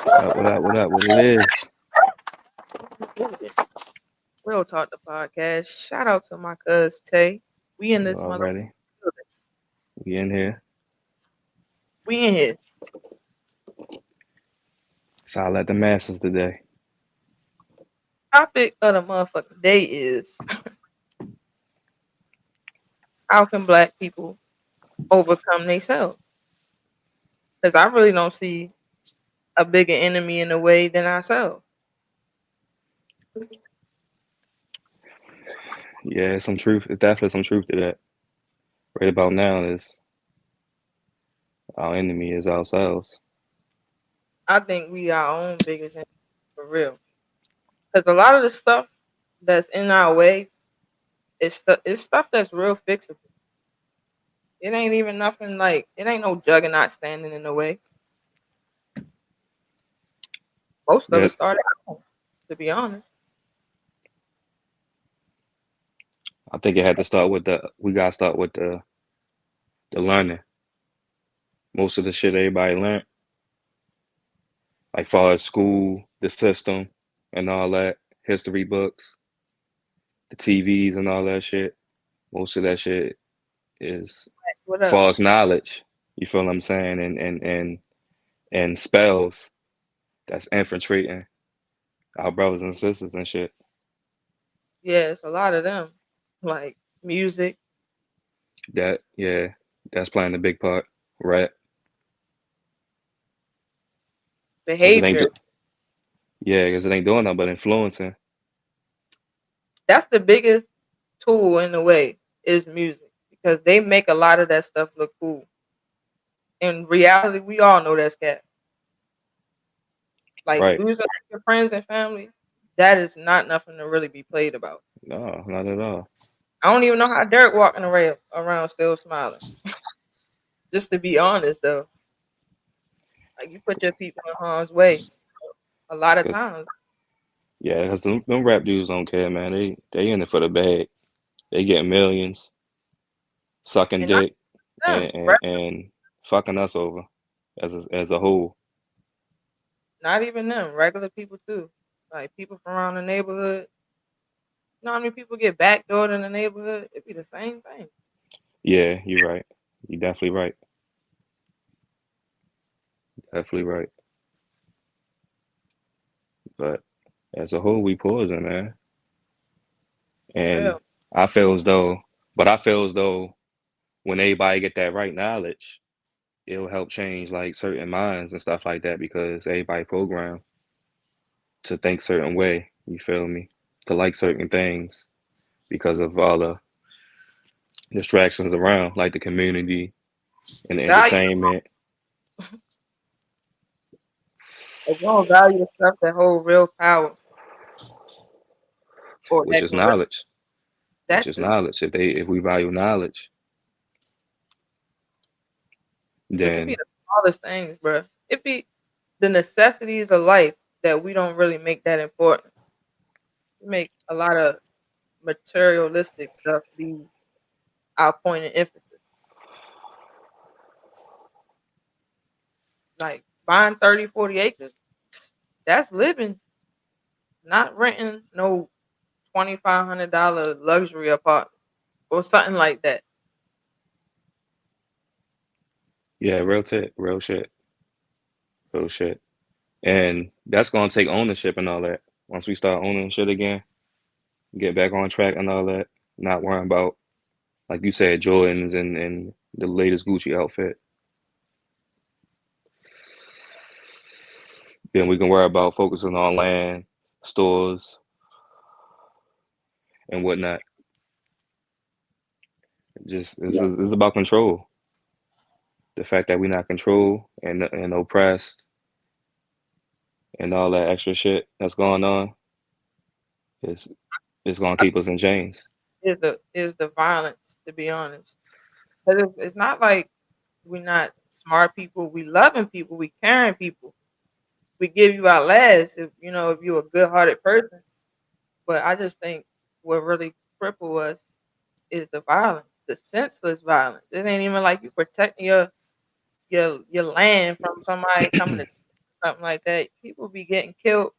What it is Real Talk the podcast. Shout out to my cuz Tay. We in this mother. already. We in here. We in here. So I let the masses today. Topic of the motherfucking day is how can black people overcome themselves? Because I really don't see a bigger enemy in the way than ourselves. Yeah, some truth. It's definitely some truth to that. Right about now is our enemy is ourselves. I think we our own biggest enemy for real. Because a lot of the stuff that's in our way it's stuff that's real fixable. It ain't even nothing like it ain't no juggernaut standing in the way. Most of Yeah, it started at home, to be honest. I think it had to start with the. We gotta start with the learning. Most of the shit everybody learned, like far as school, the system, and all that, history books, the TVs, and all that shit. Most of that shit is What up? false knowledge. You feel what I'm saying? And spells that's infiltrating our brothers and sisters and shit. Yeah, it's a lot of them. Like music, That yeah, that's playing a big part, right? Because it ain't behavior. yeah, because it ain't doing nothing but influencing. That's the biggest tool in a way is music because they make a lot of that stuff look cool. In reality, we all know that's cat. Like Right? losing your friends and family, that is not nothing to really be played about. No, not at all. I don't even know how Derek walking around still smiling. Just to be honest, though, like you put your people in harm's way a lot of Cause times. yeah, cause them rap dudes don't care, man. They in it for the bag. They getting millions, sucking And not dick, them, and fucking us over as a whole. not even them, regular people too. Like people from around the neighborhood. You know how many people get backdoored in the neighborhood? It'd be the same thing. Yeah, you're right. You're definitely right. Definitely right. But as a whole, we poison, man. For And real. I feel as though, but I feel as though when everybody get that right knowledge, it'll help change like certain minds and stuff like that because everybody programmed to think certain way. You feel me? To like certain things because of all the distractions around, like the community and the Value. entertainment, If you don't value the stuff that hold real power or which that is can really knowledge. Which that is too. knowledge. If we value knowledge, It could be then the smallest things, bro. It be the necessities of life that we don't really make that important. We make a lot of materialistic stuff be our point of emphasis. Like buying 30, 40 acres, that's living, not renting no $2,500 luxury apartment or something like that. yeah, real shit, real shit. And that's gonna take ownership and all that. Once we start owning shit again, get back on track and all that, not worrying about like you said, Jordans and the latest Gucci outfit. Then we can worry about focusing on land, stores, and whatnot. Just it's about control. The fact that we're not controlled and oppressed and all that extra shit that's going on is gonna keep us in chains. Is the violence, to be honest. Because it's not like we're not smart people. We loving people. We caring people. We give you our last if you're a good hearted person. But I just think what really cripple us is the violence, the senseless violence. It ain't even like you protecting your land from somebody coming to. something like that, people be getting killed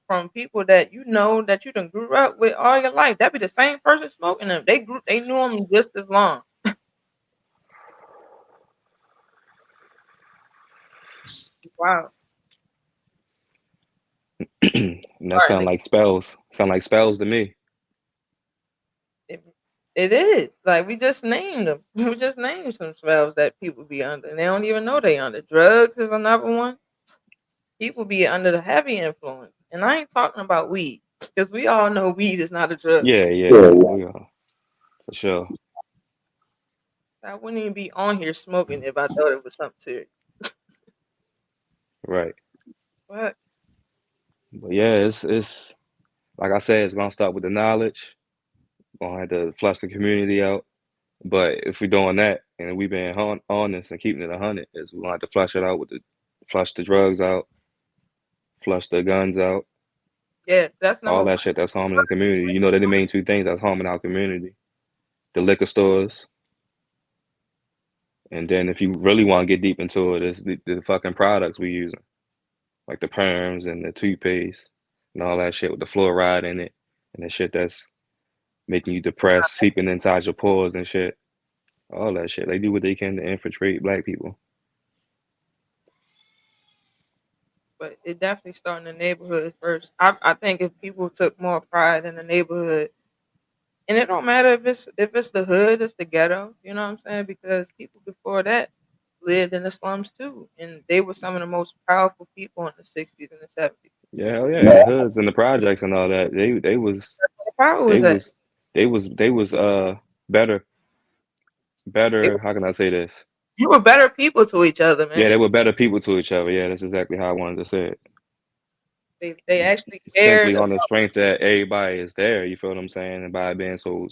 from people that you know that you done grew up with all your life. That be the same person smoking them. They knew them just as long. Wow. And that Starting sound to like spells. Sound like spells to me. it, it is. Like we just named them. We just named some spells that people be under and they don't even know they under. Drugs is another one. People be under the heavy influence. And I ain't talking about weed. Because we all know weed is not a drug. Yeah, yeah, we are for sure. I wouldn't even be on here smoking if I thought it was something serious. Right. But But yeah, it's like I said, it's gonna start with the knowledge. Gonna have to flush the community out. But if we're doing that and we've been honest and keeping it 100, is we're gonna have to flush it out with the flush the drugs out, flush the guns out, yeah, that's all number one. that shit that's harming the community. You know, they're the main two things that's harming our community. The liquor stores, and then if you really want to get deep into it, it's the fucking products we using, like the perms and the toothpaste and all that shit with the fluoride in it, and the shit that's making you depressed, seeping inside your pores and shit. All that shit. They do what they can to infiltrate black people. But it definitely started in the neighborhood first. I think if people took more pride in the neighborhood, and it don't matter if it's the hood, it's the ghetto. You know what I'm saying? Because people before that lived in the slums too, and they were some of the most powerful people in the '60s and the '70s. Yeah, hell yeah, in the hoods and the projects and all that. The power They was that was they was better they, better. How can I say this? they were better people to each other, Yeah, man. they were better people to each other. Yeah, that's exactly how I wanted to say it. They actually cared. Simply on the strength that everybody is there. You feel what I'm saying? And by it being so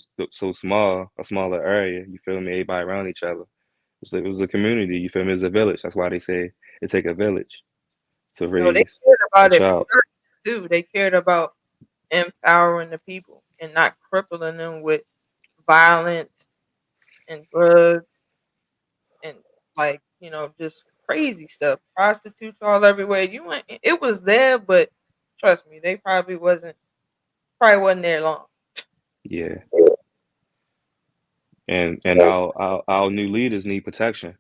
small, a smaller area, you feel me? Everybody around each other. It was a community. You feel me? It was a village. That's why they say it take a village to They raise cared a about it child. first too. They cared about empowering the people and not crippling them with violence and drugs and like just crazy stuff. Prostitutes all everywhere. You went. It was there, but trust me, they probably wasn't there long. Yeah, and our new leaders need protection.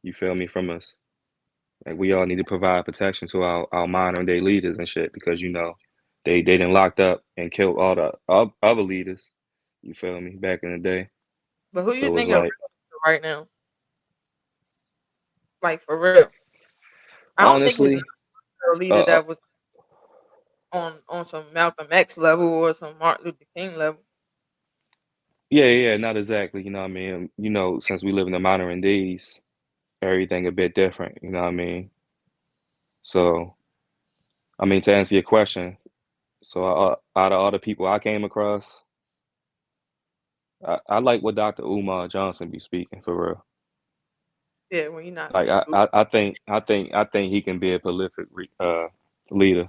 You feel me from us? Like we all need to provide protection to our modern day leaders and shit because they done locked up and killed all the other leaders. You feel me? Back in the day. But who you So it's think is like real right now? Like for real, I don't think it's not honestly, a leader uh, that was on some Malcolm X level or some Martin Luther King level. yeah, yeah, not exactly. You know what I mean? Since we live in the modern days, everything a bit different. You know what I mean? So I mean to answer your question, so out of all the people I came across, I like what Dr. Umar Johnson be speaking for real. Yeah, when you're not Like being goofy. I think he can be a prolific leader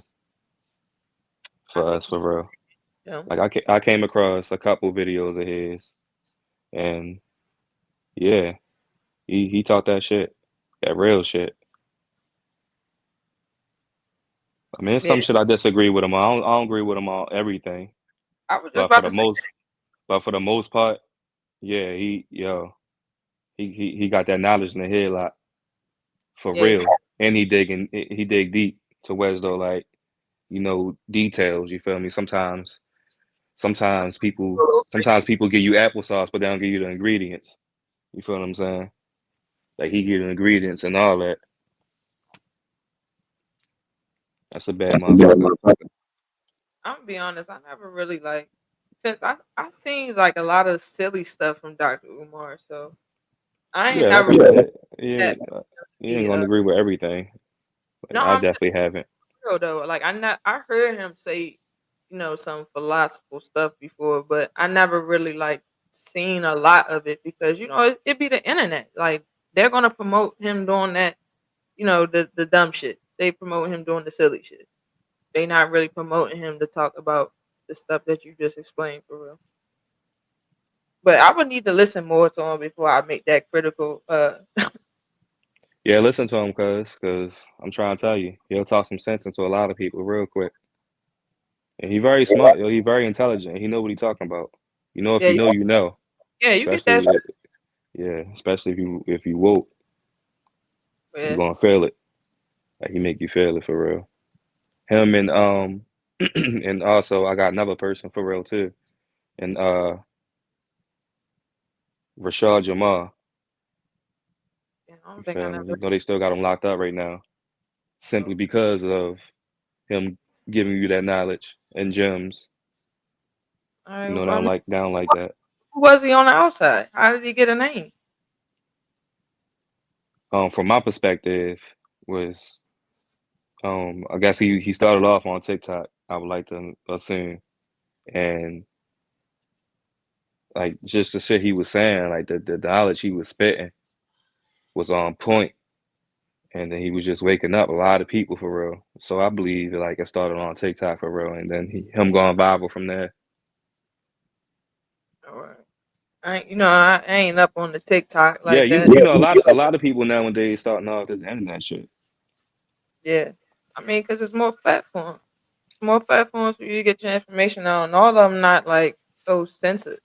I for think us he, for real. yeah. Like I came across a couple videos of his, and yeah, he taught that shit, that real shit. I mean, it's some Yeah, shit I disagree with him on. I don't agree with him on everything, I was just but for about the to say, most but for the most part, yeah, he got that knowledge in the head lot for yeah, real, and he dig deep to where as though like details. You feel me? Sometimes people give you applesauce, but they don't give you the ingredients. You feel what I'm saying? Like he give the ingredients and all that. That's a bad motherfucker. I'm gonna be honest. I never really like since I seen like a lot of silly stuff from Dr. Umar, so I ain't Yeah, like never I really said, that you ain't the gonna agree with everything. no, Like I I'm just definitely haven't. real though. Like I heard him say some philosophical stuff before, but I never really like seen a lot of it because it be the internet. Like they're gonna promote him doing that, the dumb shit. They promote him doing the silly shit. They not really promoting him to talk about the stuff that you just explained for real. But I would need to listen more to him before I make that critical. Yeah, listen to him, cause I'm trying to tell you, he'll talk some sense into a lot of people real quick. And he very smart, yo. He very intelligent. He know what he talking about. You know, if Yeah, you know, you know. yeah, you get that. Especially, yeah, especially if you woke, you Yeah, gonna feel it. Like he make you feel it for real. Him and and also I got another person for real too. And Rashad Jamal. yeah, I don't You think I feel never. me? You know they still got him locked up right now simply Oh, because of him giving you that knowledge and gems. all You right. know, Well, I mean, they don't like that. who was he on the outside? How did he get a name? From my perspective, was I guess he started off on TikTok. I would like to assume, and like just the shit he was saying, like the knowledge he was spitting was on point, and then he was just waking up a lot of people for real. So I believe like it started on TikTok for real, and then him going viral from there. All right. I ain't up on the TikTok Yeah, like that. you know a lot of people nowadays starting off this internet shit. Yeah, I mean, cause it's more platforms. More platforms for you to get your information out, and all of them not like so censored.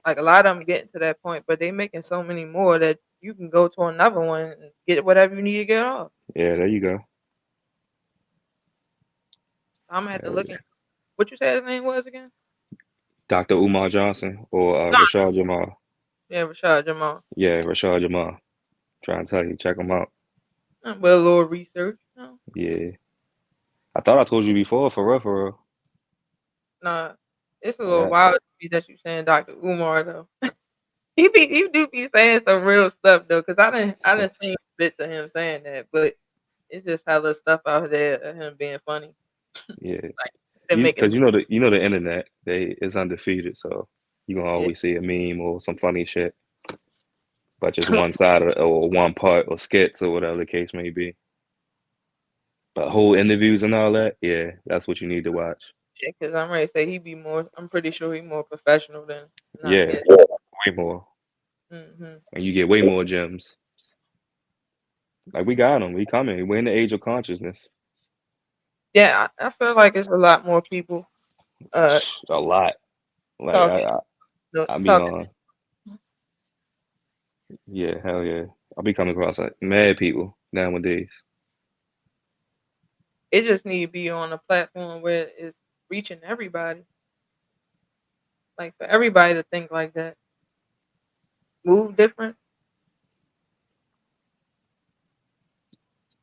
Like a lot of them getting to that point, but they making so many more that you can go to another one and get whatever you need to get off. Yeah, there you go. I'm gonna have to Hell look yeah. at what you said his name was again. Dr. Umar Johnson or No, Rashad Jamal. yeah, Rashad Jamal. Yeah, Rashad Jamal. Trying to tell you, check him out. With a little research. No, Yeah, I thought I told you before, for real, for real. nah, it's a little Yeah, wild to me that you saying Dr. Umar though. He do be saying some real stuff though, cause I didn't see bits of him saying that, but it's just hella stuff out there of him being funny. yeah. Like they making Because you know the internet, they is undefeated, so you're gonna yeah. always see a meme or some funny shit, but just one side of, or one part or skits or whatever the case may be. But whole interviews and all that, yeah, that's what you need to watch. Yeah, because I'm ready to say he be more. I'm pretty sure he more professional than not Yeah, being. way more, Hmm. and you get way more gems. Like we got them, we coming. We're in the age of consciousness. Yeah, I feel like it's a lot more people uh A lot. Like talking I be talking. on, yeah, hell yeah. I be coming across like mad people nowadays. It just need to be on a platform where it's reaching everybody. Like for everybody to think like that, move different.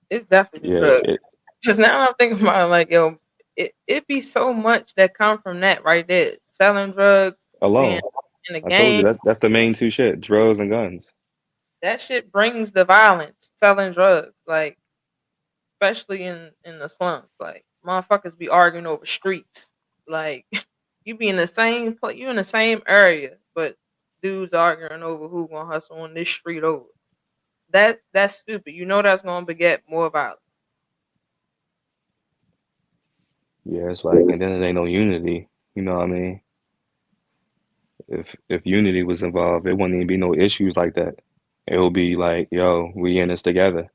It's definitely the Yeah, drug. Because now I'm thinking about it, like yo, it be so much that come from that right there. Selling drugs, being alone. in the I told you game. that's the main two shit: drugs and guns. That shit brings the violence. Selling drugs, like especially in the slums. Like motherfuckers be arguing over streets. Like you be in the same place, you in the same area, but dudes arguing over who gonna hustle on this street over. That's stupid. You know that's gonna beget more violence. Yeah, it's like, and then it ain't no unity. You know what I mean? If unity was involved, it wouldn't even be no issues like that. It would be like, yo, we in this together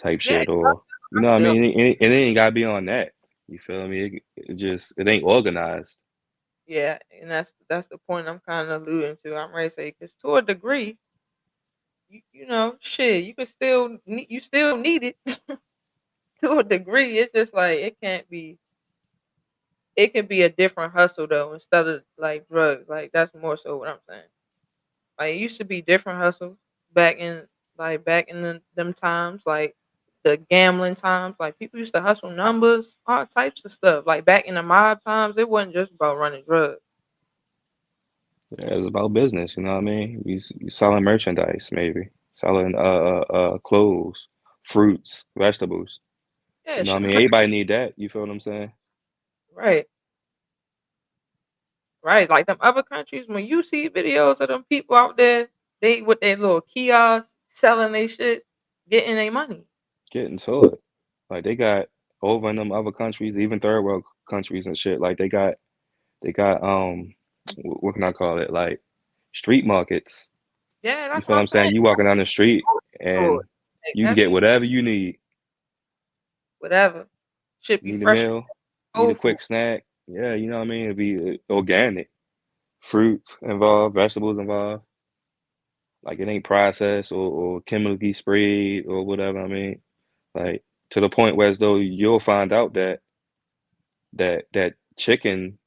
type Yeah, shit, or you I know what I feel mean? It ain't gotta be on that. You feel me? It just it ain't organized. yeah, and that's the point I'm kind of alluding to. I'm ready to say because to a degree, you know, shit, you still need it to a degree. It's just like it can't be. It can be a different hustle though, instead of like drugs. Like that's more so what I'm saying. Like it used to be different hustles back in them times, like the gambling times. Like people used to hustle numbers, all types of stuff. Like back in the mob times, it wasn't just about running drugs. Yeah, it's about business. You know what I mean? You selling merchandise, maybe selling clothes, fruits, vegetables. Yeah, You know what I shit mean? like Everybody need that. You feel what I'm saying? right, right. Like them other countries, when you see videos of them people out there, they with their little kiosks selling their shit, getting their money. Getting to it. Like they got over in them other countries, even third world countries and shit. Like they got what can I call it? Like street markets. Yeah, You that's feel what what I'm I'm saying? saying. You walking down the street Lord. and Like, You can that get be whatever you need. whatever. Should be Need a fresh, meal, need whole a food. quick snack. Yeah, you know what I mean? It'd be organic. Fruits involved, vegetables involved. Like it ain't processed or chemically sprayed or whatever. I mean, like to the point where as though you'll find out that chicken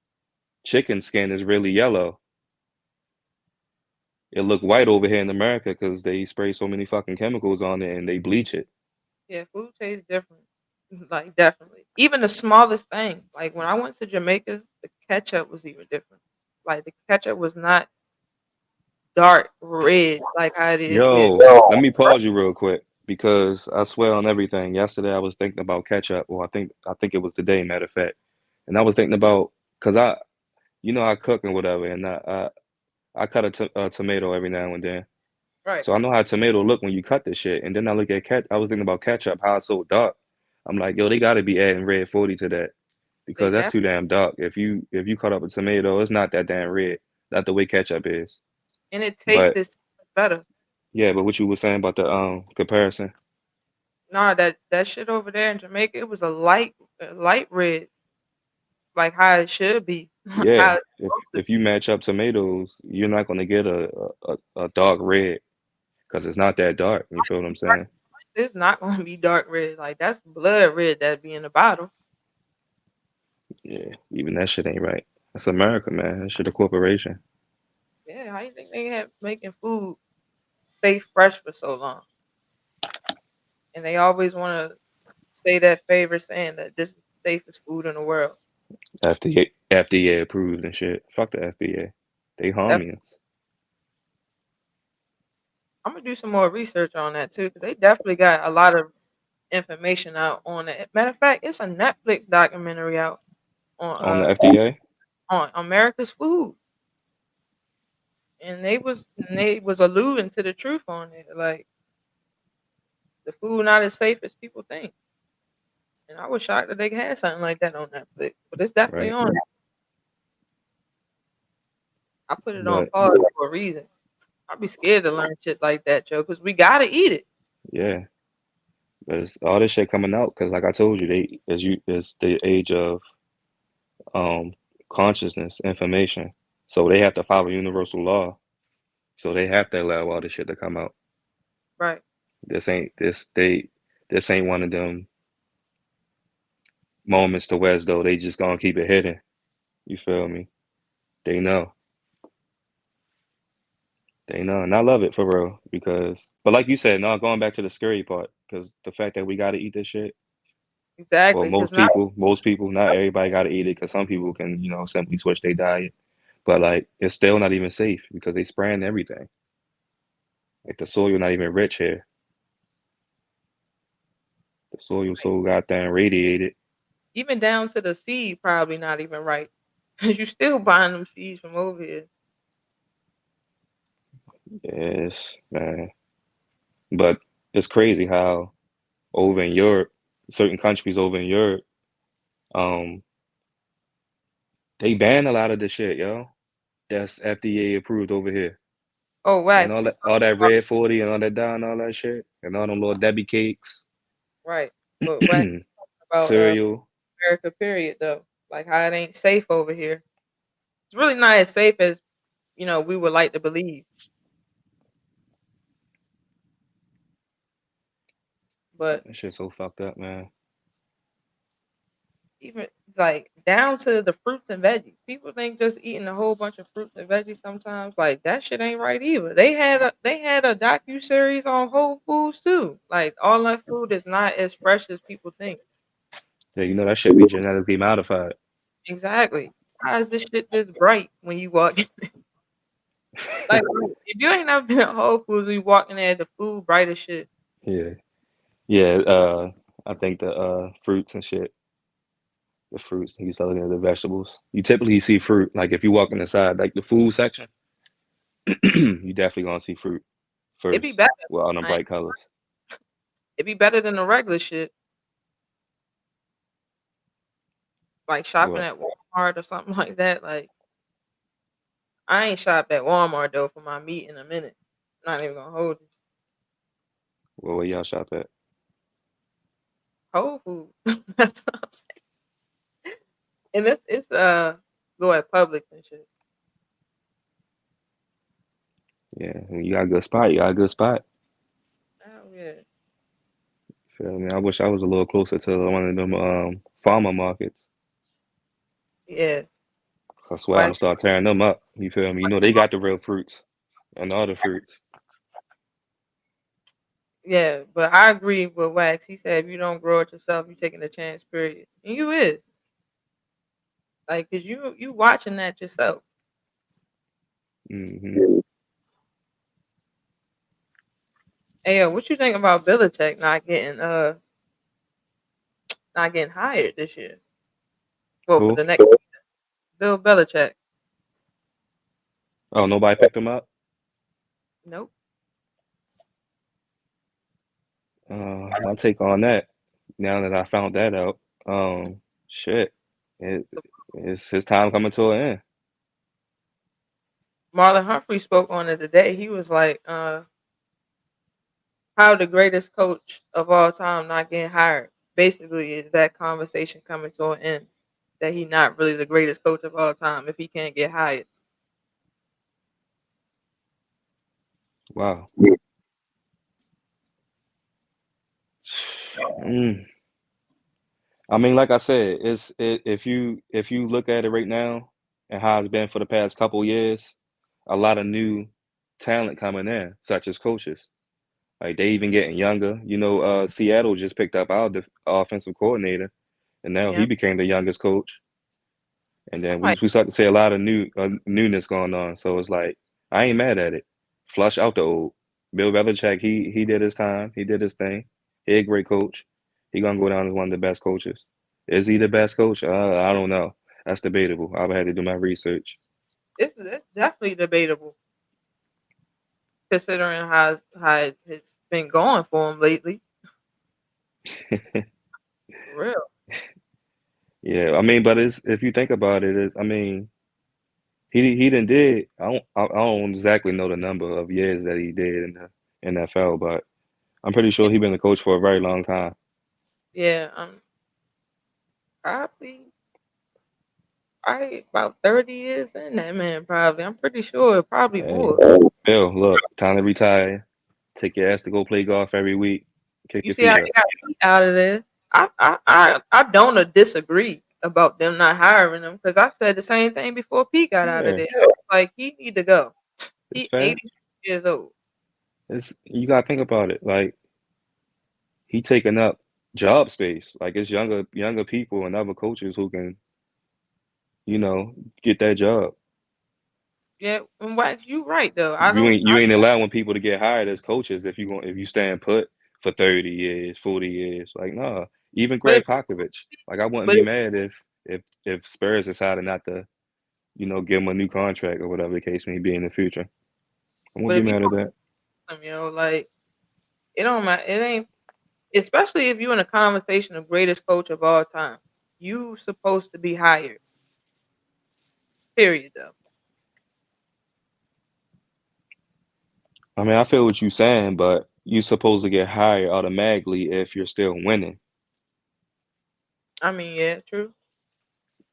skin is really yellow. It look white over here in America because they spray so many fucking chemicals on it and they bleach it. Yeah, food tastes different. Like, definitely. Even the smallest thing. Like, when I went to Jamaica, the ketchup was even different. Like, the ketchup was not dark red like how it is here. Yo, let me pause you real quick because I swear on everything. Yesterday I was thinking about ketchup, or I think it was today, matter of fact, and I was thinking about because I cook and whatever, and I cut a tomato every now and then. Right. So I know how tomato look when you cut this shit. And then I look at I was thinking about ketchup, how it's so dark. I'm like, yo, they gotta be adding red 40 to that They because that's have, too damn dark. If you cut up a tomato, it's not that damn red. Not the way ketchup is. and it But tasted better. yeah, but what you were saying about the comparison, Nah, that shit over there in Jamaica, it was a light red, like how it should be, yeah, how it's if supposed to if you match up tomatoes, you're not gonna get a dark red because it's not that dark. You feel what I'm be. saying? It's not gonna be dark red. Like, that's blood red that be in the bottle. Yeah, even that shit ain't right. That's America, man. That shit a corporation. Yeah, how you think they have making food stay fresh for so long? And they always want to say that favorite saying that this is the safest food in the world. FDA approved and shit. Fuck the FDA. They Def- harming us I'm gonna do some more research on that too, because they definitely got a lot of information out on it. Matter of fact, it's a Netflix documentary out on the FDA. on America's food, and they was alluding to the truth on it, like the food not as safe as people think. And I was shocked that they had something like that on Netflix, but it's definitely Right? on. I put it on But pause for a reason. I'd be scared to learn shit like that, Joe, because we gotta eat it. yeah, there's all this shit coming out because, like I told you, it's the age of um consciousness, information. So they have to follow universal law. So they have to allow all this shit to come out. Right. This ain't this they this ain't one of them moments to where as though they just gonna keep it hidden. You feel me? They know. They know, and I love it for real because, but like you said, no, going back to the scary part, because the fact that we got to eat this shit. Well, Exactly. Because not most people, not everybody got to eat it, because some people can, simply switch their diet. But like, it's still not even safe because they spraying everything. Like the soil not even rich here. The soil so goddamn radiated. even down to the seed, probably not even right. Because you still buying them seeds from over here. Yes, man. But it's crazy how over in Europe, certain countries over in Europe, um, they ban a lot of this shit, yo. That's FDA approved over here. Oh, And right. all that red 40 and all that down, all that shit, and all them little Debbie cakes, Right. But what about cereal. America? Period. Though, like how it ain't safe over here. It's really not as safe as we would like to believe. But That shit's so fucked up, man. even like down to the fruits and veggies. People think just eating a whole bunch of fruits and veggies sometimes like that shit ain't right either. They had a docu series on Whole Foods too. Like all that food is not as fresh as people think. Yeah, that shit be genetically modified. Exactly. How is this shit this bright when you walk in? Like if you ain't never been at Whole Foods, when you walk in there, the food bright as shit. Yeah, yeah. I think the fruits and shit, the fruits. You start looking at the vegetables. You typically see fruit. Like if you walk inside, like the food section, you definitely gonna see fruit It'd be first better. with all them I ain't- bright colors. It'd be better than the regular shit, like shopping What? at Walmart or something like that. Like I ain't shopped at Walmart though for my meat in a minute. Not even gonna hold you. Well, where y'all shop at? Whole Foods. That's what I'm saying. And it's go at Publix and shit. Yeah, when you got a good spot. You got a good spot. Oh yeah. Feel me? I wish I was a little closer to one of them farmer markets. Yeah. I swear I'm gonna Wax. start tearing them up. You feel me? You know they got the real fruits and all the fruits. Yeah, but I agree with Wax. He said if you don't grow it yourself, you taking a chance, period. And you is. Like, cause you watching that yourself. Hmm. Hey, yo, what you think about Belichick not getting hired this year? Well, for Who? the next Bill Belichick. Oh, nobody picked them up. Nope. My take on that. Now that I found that out, shit, it, it's his time coming to an end. Marlon Humphrey spoke on it today. He was like, how the greatest coach of all time not getting hired. Basically, is that conversation coming to an end? That he not really the greatest coach of all time if he can't get hired. Wow. Mm. I mean, like I said, if you look at it right now and how it's been for the past couple years, a lot of new talent coming in, such as coaches. Like they even getting younger. You know, Seattle just picked up our offensive coordinator, and now Yeah, he became the youngest coach. And I then we might. we start to see a lot of newness going on. So it's like I ain't mad at it. Flush out the old. Bill Belichick, he did his time. He did his thing. He a great coach. He gonna go down as one of the best coaches. Is he the best coach? I don't know. That's debatable. I would have to do my research. It's definitely debatable considering it's been going for him lately. For real. Yeah, I mean, but it's if you think about it, I mean, he done did. I don't exactly know the number of years that he did in the NFL, but I'm pretty sure he been a coach for a very long time. Yeah, probably probably about 30 years in that man. Probably. I'm pretty sure probably Hey, more. Bill, look, time to retire. Take your ass to go play golf every week. Kick You your see how feet they up. got Pete out of there? I don't disagree about them not hiring him because I've said the same thing before Pete got out of Yeah, there. Like he need to go. it's He facts. 80 years old. It's you gotta think about it. Like he taking up job space. Like it's younger people and other coaches who can, you know, get that job. Yeah, and Wax, you right though. I don't. You ain't allowing people to get hired as coaches if you stand put for 30 years, 40 years. Like nah. Even But if, Greg Popovich. Like I wouldn't but be if, mad if Spurs decided not to, you know, give him a new contract or whatever the case may be in the future. I won't but be if you mad at that. want him, like it don't matter. It ain't. Especially if you're in a conversation of greatest coach of all time. You supposed to be hired. Period. Though. I mean, I feel what you're saying, but you're supposed to get hired automatically if you're still winning. I mean, yeah, true.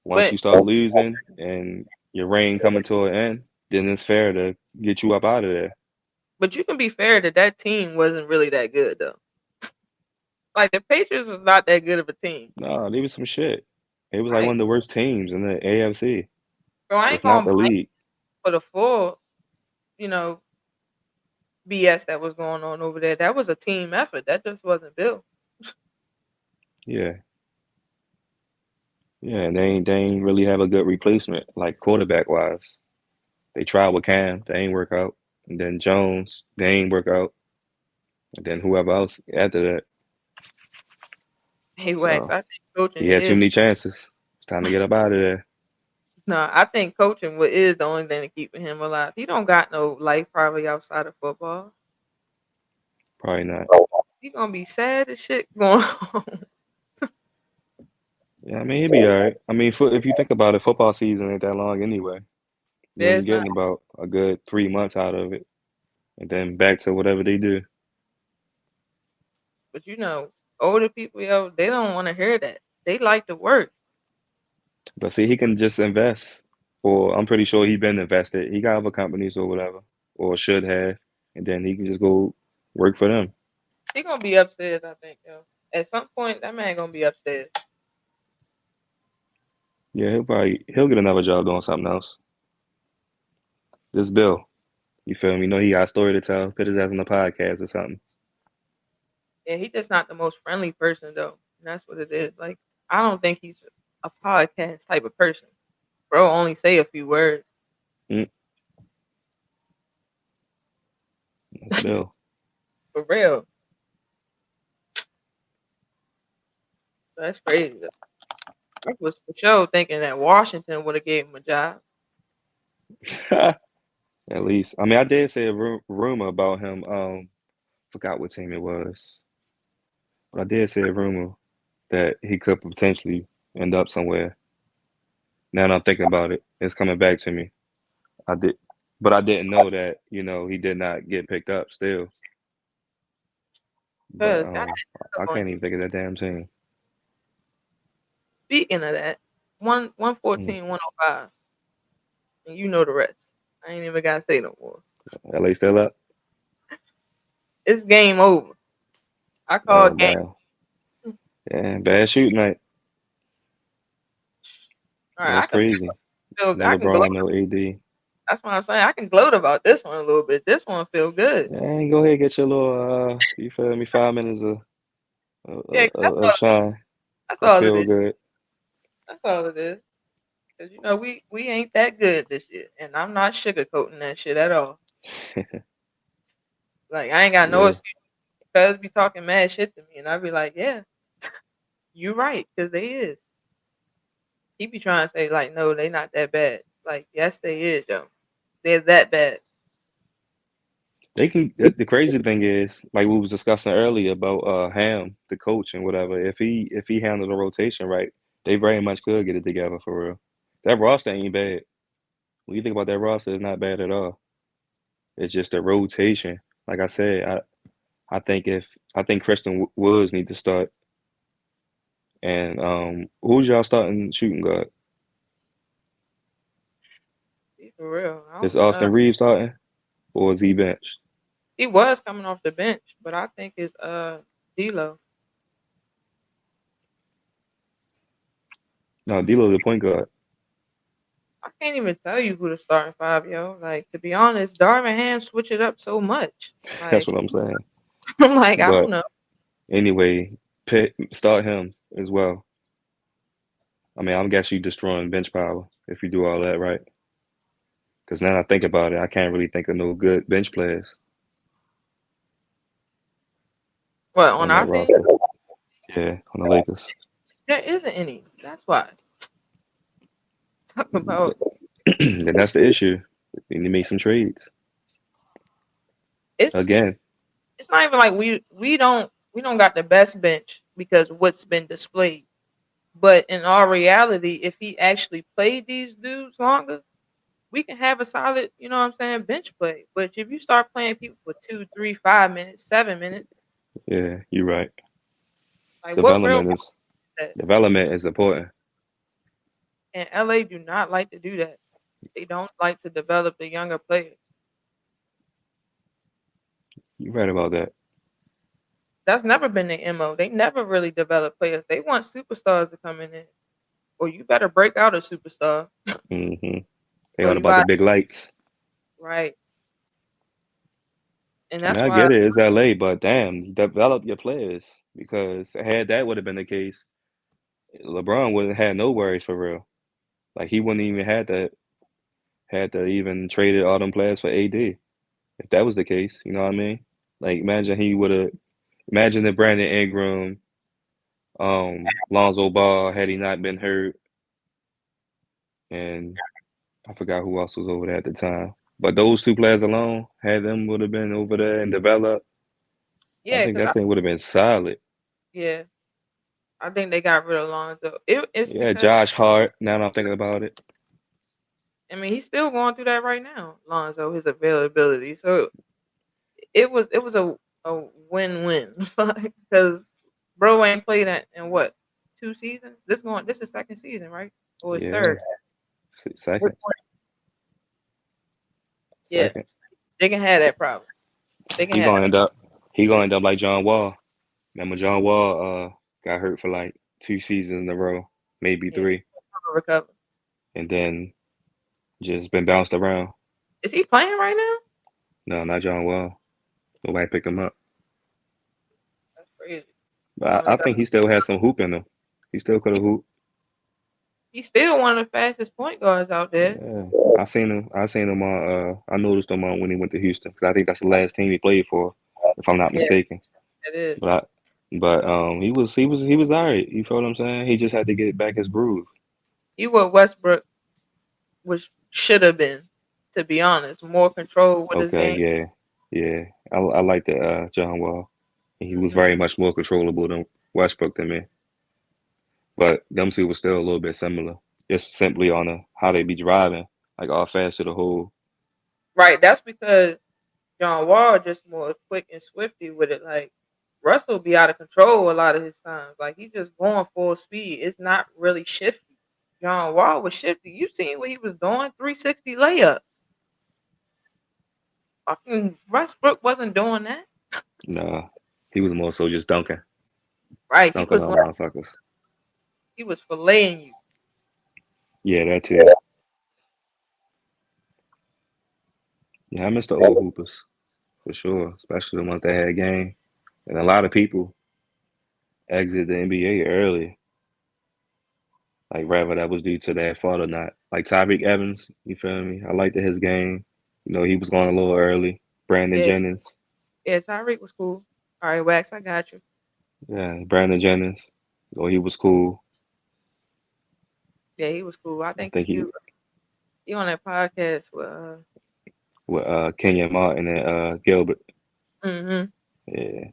Once But you start losing and your reign coming to an end, then it's fair to get you up out of there. but you can be fair that that team wasn't really that good though. Like the Patriots was not that good of a team. No, they was some shit. It was like one Right. of the worst teams in the AFC, So I ain't if not gonna the blame league. for the full, you know, BS that was going on over there. That was a team effort. That just wasn't Bill. Yeah, yeah, and they ain't really have a good replacement, like quarterback wise. They tried with Cam, they ain't work out. And then Jones, they ain't work out. And then whoever else after that. Hey Wax, So I think coaching he had too is many chances. It's time to get up out of there. no. I think coaching is the only thing to keeping him alive. He don't got no life probably outside of football. Probably not. He gonna be sad as shit going on. Yeah, I mean he'll be all right. I mean, if you think about it, football season ain't that long anyway. You're only There's not. getting about a good 3 months out of it, and then back to whatever they do. But older people, yo, they don't want to hear that. They like to work. But see, he can just invest, or I'm pretty sure he been invested. He got other companies or whatever, or should have, and then he can just go work for them. He gonna be upstairs, I think, yo. At some point, that man gonna be upstairs. Yeah, he'll get another job doing something else. This Bill, you feel me? You know he got a story to tell. Put his ass on the podcast or something. Yeah, he just not the most friendly person though. And that's what it is. Like, I don't think he's a podcast type of person. Bro only say a few words. Mm, that's Bill. For real. That's crazy. I was for sure thinking that Washington would have gave him a job. At least, I mean, I did say a rumor about him. Forgot what team it was, but I did say a rumor that he could potentially end up somewhere. Now that I'm thinking about it, it's coming back to me. I did, but I didn't know that, he did not get picked up still. But Cause that I on can't you. even think of that damn team. Speaking of that, one Mm. 114, 105, and you know the rest. I ain't even gotta say no more. LA still up? It's game over. I call Oh game. damn. Yeah, bad shoot night. All right, That's crazy. No I can gloat. LeBron, no AD. That's what I'm saying. I can gloat about this one a little bit. This one feel good. And go ahead, get your little you feel me, 5 minutes Yeah, of shine. that's Of all it feel is. good. That's all it is. Cause we ain't that good this year, and I'm not sugarcoating that shit at all. Like I ain't got no Yeah. excuse. Cuz be talking mad shit to me, and I be like, yeah, you right, cause they is. He be trying to say like, no, they not that bad. Like, yes, they is, yo. They're that bad. They can. The crazy thing is, like we was discussing earlier about Ham, the coach and whatever. If he handled the rotation right, they very much could get it together for real. That roster ain't bad. When you think about that roster, it's not bad at all. It's just the rotation. Like I said, I think if I think Kristen Woods need to start, and who's y'all starting shooting guard? Be for real. I Is don't know. Austin Reeves starting, or is he benched? He was coming off the bench, but I think it's D'Lo. No, D'Lo the point guard. I can't even tell you who the starting five, yo. Like to be honest, Darvin Ham switch it up so much. That's Like what I'm saying. I'm like I don't But know. anyway, start him as well. I mean, I'm guess you destroying bench power if you do all that, right? Because now I think about it, I can't really think of no good bench players What on on our that team? roster. Yeah, on the Lakers. There isn't any. That's why. Talk about Then that's the issue. You need to make some trades it's again. it's not even like we don't got the best bench because what's been displayed. But in all reality, if he actually played these dudes longer, we can have a solid, you know what I'm saying, bench play. But if you start playing people for 2, 3, 5 minutes, 7 minutes, Yeah, you're right. like what real Development is is that? development is important. And LA do not like to do that. They don't like to develop the younger players. You're right about that. That's never been their MO. They never really develop players. They want superstars to come in there. Or you better break out a superstar. hmm They Or all you about the buy big lights. right. And I mean, that's I why get it. It's LA, but damn, develop your players because had that would have been the case, LeBron wouldn't have had no worries for real. Like he wouldn't even had to even traded all them players for AD if that was the case. You know what I mean? Like imagine he would have. Imagine if Brandon Ingram, Lonzo Ball had he not been hurt, and I forgot who else was over there at the time. But those two players alone, had them would have been over there and developed. I yeah, think because that thing would have been solid. yeah, I think they got rid of Lonzo. It's Yeah, because Josh Hart. Now that I'm thinking about it. I mean he's still going through that right now, Lonzo, his availability. So it was a a win-win. Because bro ain't played that in what, 2 seasons? This is second season, right? Or his Yeah, third? Which second, one? Yeah, second. they can have that problem. They can He have gonna that end up. He gonna end up like John Wall. Remember John Wall got hurt for like 2 seasons in a row, maybe yeah, three, recover. and then just been bounced around. Is he playing right now? No, not John Wall. Nobody picked him up. That's crazy. But He only I got. think he still has some hoop in him. He still could He, have hooped. he's still one of the fastest point guards out there. Yeah, I seen him. I seen him on. I noticed him on when he went to Houston because I think that's the last team he played for, if I'm not Yeah, mistaken. it is. But he was alright. You feel what I'm saying? He just had to get back his groove. He what Westbrook was should have been, to be honest. More control with his Okay, game. yeah, yeah. I like that John Wall. He was Hmm. very much more controllable than Westbrook to me. But them two were still a little bit similar, just simply on how they be driving, like all fast to the hole. Right. That's because John Wall just more quick and swifty with it. Like Russell be out of control a lot of his times. Like he's just going full speed. It's not really shifty. John Wall was shifty. You seen what he was doing? 360 layups. Fucking Westbrook wasn't doing that. Nah, he was more so just dunking, Right. He dunking was on like motherfuckers. he was filleting you. Yeah, that too. Yeah, I miss the old hoopers for sure, especially the ones that had game. And a lot of people exit the NBA early, like whether that was due to their fault or not. Like Tyreek Evans, you feel me? I liked his game. He was going a little early. Brandon Yeah, Jennings, yeah, Tyreek was cool. All right, Wax, I got you. yeah, Brandon Jennings. He was cool. Yeah, he was cool. I I think think he on that podcast with with Kenyon Martin and Gilbert. mm-hmm. Yeah, I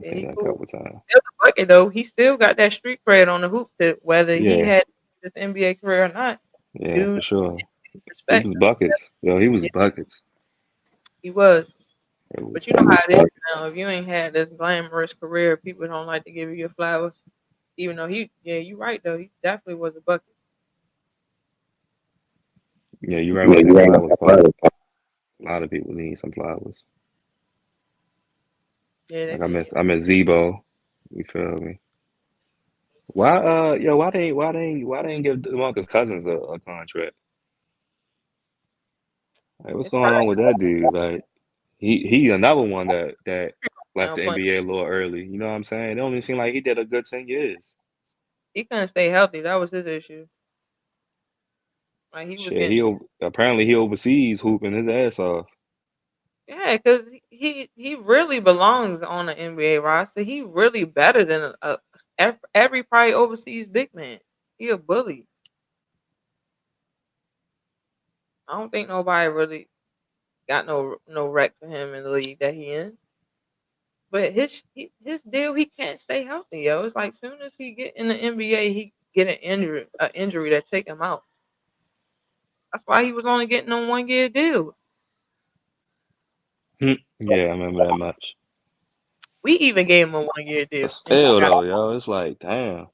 Yeah, seen he that a cool. couple times. Still a bucket though. He still got that street cred on the hoop tip, whether he Yeah, had this NBA career or not. yeah, for Dude, sure. He respect. was buckets. He was Yeah, buckets. he was. It was But you know how it is buckets. now. If you ain't had this glamorous career, people don't like to give you your flowers. Even though yeah, you right though. He definitely was a bucket. Yeah, you right about that flowers part. A lot of people need some flowers. Yeah, they Like did. I miss Zebo. You feel me? Why they ain't give DeMarcus Cousins a contract? Like, what's It's going on probably with that dude? Like, he another one that left now the playing. NBA a little early. You know what I'm saying? It don't even seem like he did a good 10 years. He couldn't stay healthy. That was his issue. Like he was Shit, getting apparently he overseas hooping his ass off. yeah, because he really belongs on the NBA roster. He really better than every probably overseas big man. He a bully. I don't think nobody really got no rec for him in the league that he in. But his deal, he can't stay healthy, yo. It's like soon as he get in the NBA, he get an injury that take him out. That's why he was only getting on 1 year deal. Yeah, I remember that much. We even gave him a 1 year But deal, and he still, got though, yo, it's like, damn.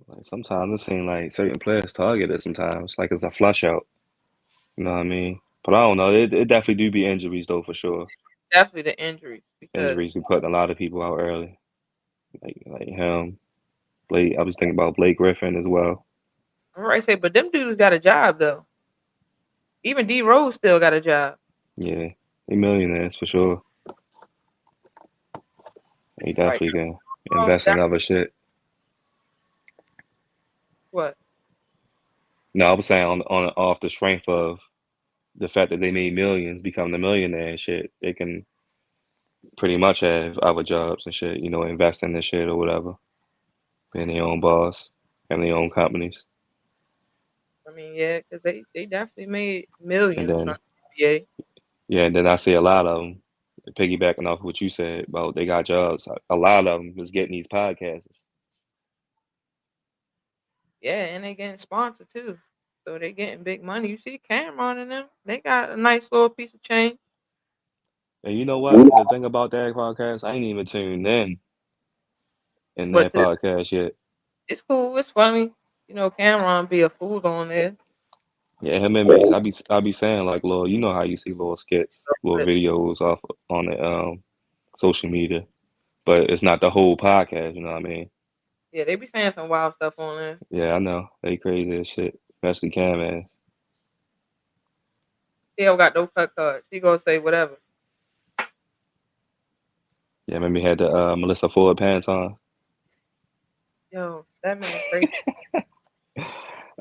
Like sometimes it seems like certain players targeted. Sometimes, like it's a flush out. You know what I mean? But I don't know. It definitely do be injuries though, for sure. definitely the injuries because Injuries be putting a lot of people out early, like him. Blake. I was thinking about Blake Griffin as well. I'm right say, but them dudes got a job though. Even D Rose still got a job. Yeah, they millionaires for sure. They Right. definitely can Oh, invest in other shit. what? No, I was saying on off the strength of the fact that they made millions, become the millionaire and shit. They can pretty much have other jobs and shit. Invest in this shit or whatever. Being their own boss, having their own companies, I mean, yeah, because they definitely made and millions from then the NBA. yeah, and then I see a lot of them piggybacking off what you said about they got jobs. A lot of them is getting these podcasts. Yeah, and they getting sponsored too. So they getting big money. You see Cameron and them, they got a nice little piece of change. And you know what? The thing about that podcast, I ain't even tuned in But that to, podcast yet. it's cool. It's funny. You know, Cameron be a fool on there. Yeah, him and Mace. I be saying like little, you know how you see little skits, little But videos off on the social media, but it's not the whole podcast. You know what I mean? yeah, they be saying some wild stuff on there. Yeah, I know they crazy as shit, especially Cam ass. He don't got no cut cards. He gonna say whatever. Yeah, remember he had the Melissa Ford pants on. Yo, that man crazy.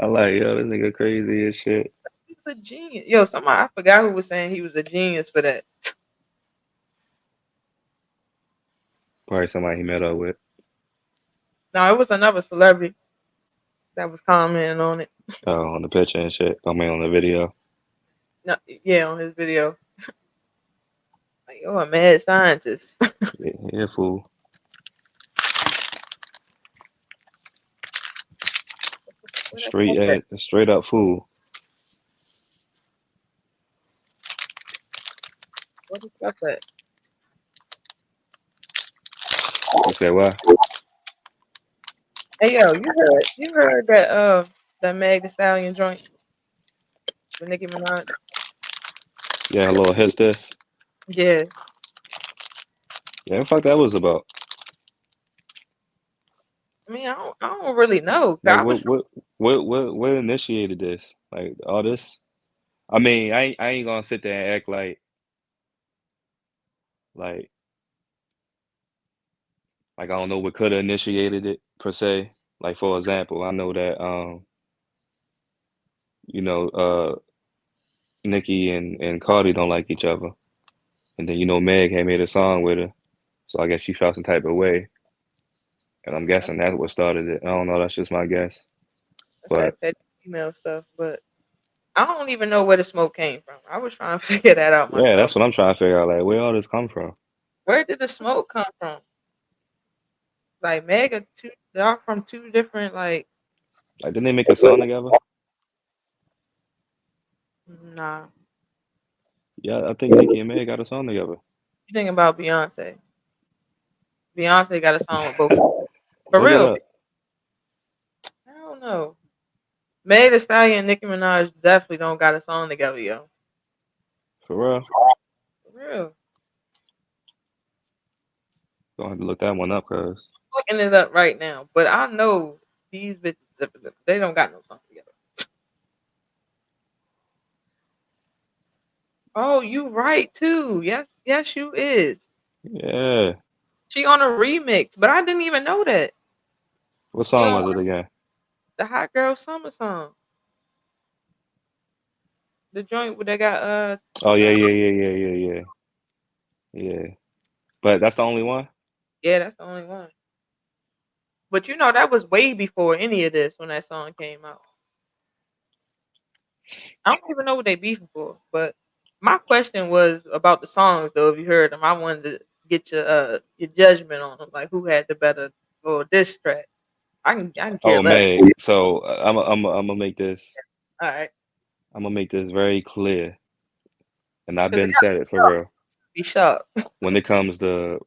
I like yo, this nigga crazy as shit. He was a genius. Yo, somebody I forgot who was saying he was a genius for that. Probably somebody he met up with. No, it was another celebrity that was commenting on it. On the picture and shit. I mean on the video. No, yeah, on his video. Like, you're a mad scientist. Yeah, yeah, fool. Where that cup at? Straight up fool. Where the cup at? You say what? Hey yo, you heard that Meg Thee Stallion joint with Nicki Minaj? Yeah, a little hits this. Yeah. Yeah, fuck that was about. I mean, I don't really know. 'Cause Like I was what initiated this? Like all this? I mean, I ain't gonna sit there and act like like I don't know what could have initiated it per se. Like for example, I know that you know, Nicki and Cardi don't like each other. And then you know Meg had made a song with her. So I guess she felt some type of way. And I'm that's, guessing that's what started it. I don't know, that's just my guess. that's But that petty female stuff, but I don't even know where the smoke came from. I was trying to figure that out yeah, myself. that's what I'm trying to figure out. Like where all this come from? Where did the smoke come from? Like Mega two, they're from two different like. Like didn't they make a song together? Nah, Yeah, I think Nicki and Meg got a song together. you think about Beyonce? Beyonce got a song with both. For Look it real, up. I don't know. Meg Thee Stallion and Nicki Minaj definitely don't got a song together, yo. For real. For real. Gonna have to look that one up cause Looking it up right now, but I know these bitches they don't got no song together. Oh, you right too. Yes, yes, you is. yeah. She on a remix, but I didn't even know that. What She song on was it again? the Hot Girl Summer song. The joint where they got Oh yeah, uh yeah, yeah, yeah, yeah, yeah. Yeah. But that's the only one? yeah, that's the only one. But you know that was way before any of this when that song came out. I don't even know what they beefing for. But my question was about the songs though. If you heard them, I wanted to get your judgment on them, like who had the better or diss track. I can care Oh less. Meg. So I'm gonna make this All right, I'm gonna make this very clear. And I've because it been got said it for real. to be sharp. When it comes to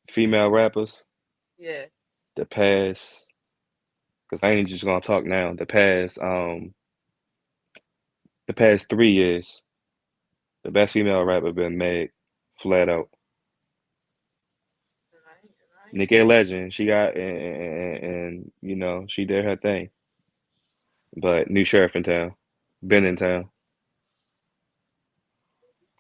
female rappers, Yeah, the past, because I ain't just gonna talk now. The past 3 years, the best female rapper been Meg, flat out. and I ain't Nicki a gonna. legend. She got and you know she did her thing. But new sheriff in town, been in town.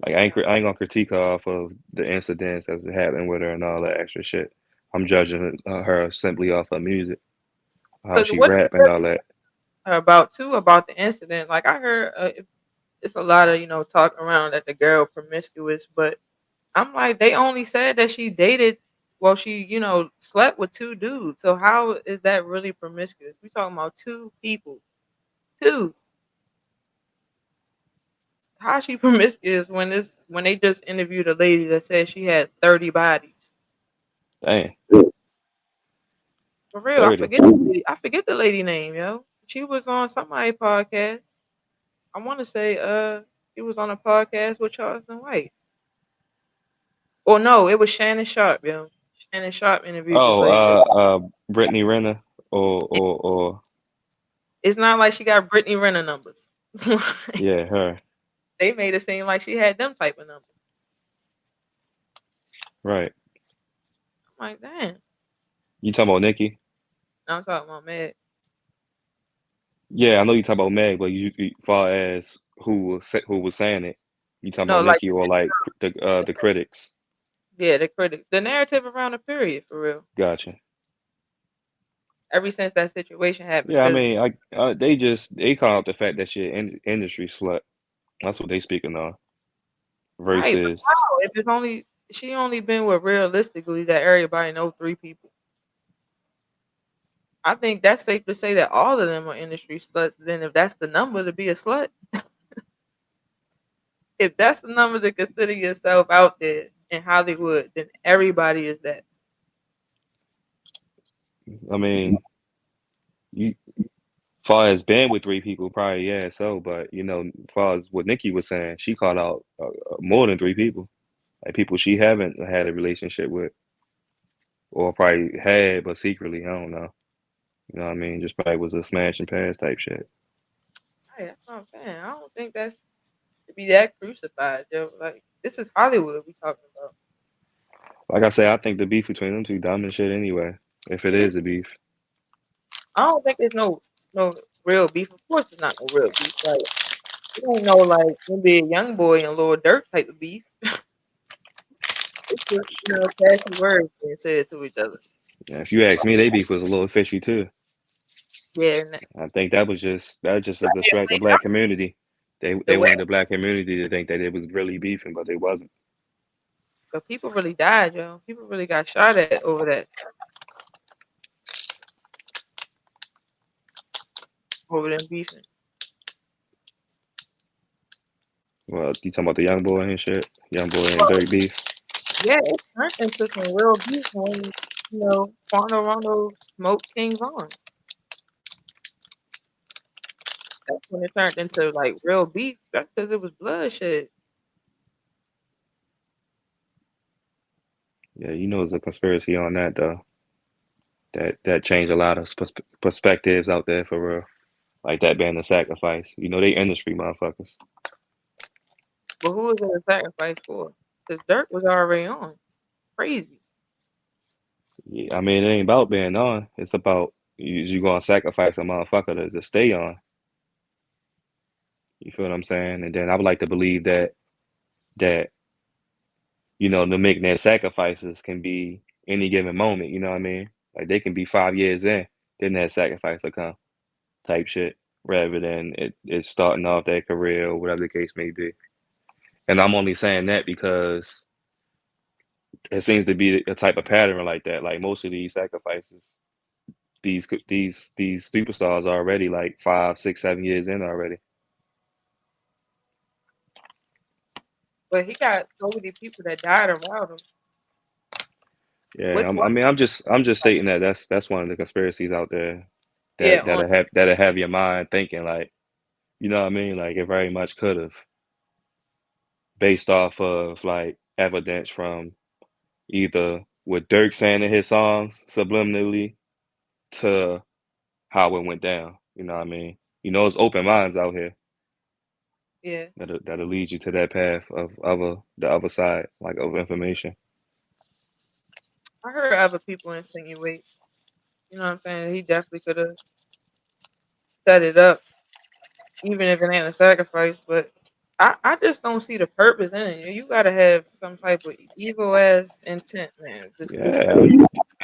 Like I ain't gonna critique her off of the incidents that's happened with her and all that extra shit. I'm judging her simply off her music, how Because she what rap and all that. about too about the incident? Like I heard, it's a lot of talk around that the girl promiscuous, but I'm like they only said that she dated. Well, she slept with two dudes. So how is that really promiscuous? We talking about two people, two. How she promiscuous when they just interviewed a lady that said she had 30 bodies? Dang, For real, I 30. forget. I forget the lady name, yo. She was on somebody podcast. I want to say she was on a podcast with Charleston White. Or no, it was Shannon Sharp, yo. Shannon Sharp interviewed this Oh, lady. Brittany Renner or It's not like she got Brittany Renner numbers. yeah, her. They made it seem like she had them type of numbers. Right. I'm like, damn. You talking about Nikki? Now I'm talking about Meg. Yeah, I know you talking about Meg, but far as who was saying it, you talking No, about like Nikki or like the critics? yeah, the critic, the narrative around the period for real. Gotcha. Ever since that situation happened, Yeah, I because mean, they call out the fact that she industry slut. That's what they speaking on. right, but Versus, how? If it's only she only been with realistically that everybody know three people. I think that's safe to say that all of them are industry sluts. Then if that's the number to be a slut, if that's the number to consider yourself out there in Hollywood, then everybody is that. I mean, you far as been with three people, probably yeah. So, but far as what Nikki was saying, she called out more than three people, like people she haven't had a relationship with, or probably had but secretly. I don't know. You know what I mean? Just probably was a smash and pass type shit. Right, that's what I'm saying. I don't think that's to be that crucified, yo. Like this is Hollywood we talking about. Like I say, I think the beef between them two dumb and shit anyway. If it Yeah, is a beef, I don't think there's no real beef. Of course, it's not no real beef. Like it ain't no like NBA young boy and Lil Durk type of beef. It's just passing words being said to each other. yeah, if you ask me, they beef was a little fishy too. Yeah, and I think that was just to yeah, distract the black community. They the way wanted the black community to think that it was really beefing, but it wasn't. but people really died, yo. People really got shot at over that, over them beefing. Well, you talking about the young boy and shit, young boy and Dirk beef. Yeah, it turned into some real beef when Quando Rondo smoked King Von. That's when it turned into like real beef. That's because it was bloodshed. Yeah, there's a conspiracy on that though. That changed a lot of perspectives out there for real. Like that being a sacrifice. They industry motherfuckers. But who was it a sacrifice for? Because Dirk was already on. Crazy. Yeah, I mean, it ain't about being on. It's about you gonna sacrifice a motherfucker to stay on. You feel what I'm saying? And then I would like to believe that them making their sacrifices can be any given moment. You know what I mean? Like they can be 5 years in, then that sacrifice will come type shit, rather than it starting off their career or whatever the case may be. And I'm only saying that because it seems to be a type of pattern like that. Like most of these sacrifices, these superstars are already like 5, 6, 7 years in already. But he got so many people that died around him. Yeah, Which I one? mean, I'm just stating that that's one of the conspiracies out there Yeah, that on that'll have your mind thinking like, what I mean? Like it very much could have, based off of like evidence from either what Dirk saying in his songs subliminally to how it went down. You know what I mean? It's open minds out here yeah. that'll lead you to that path of the other side, like of information. I heard other people insinuate. You know what I'm saying? He definitely could have set it up, even if it ain't a sacrifice. But I just don't see the purpose in it. You gotta have some type of evil ass intent, man, just to set Yeah,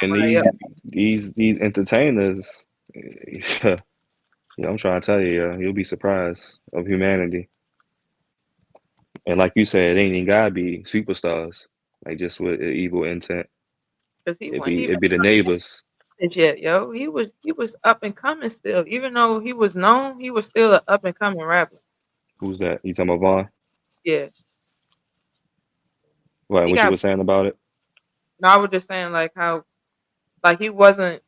and somebody up. these entertainers, I'm trying to tell you, you'll be surprised of humanity. And like you said, it ain't even gotta be superstars, like just with evil intent. Cause he It'd wasn't be even it'd be the neighbors. yet, yo. He was up and coming still. Even though he was known, he was still an up and coming rapper. Who's that? You talking about Vaughn? Yeah. What? He What you got were saying about it? no, I was just saying like how like he wasn't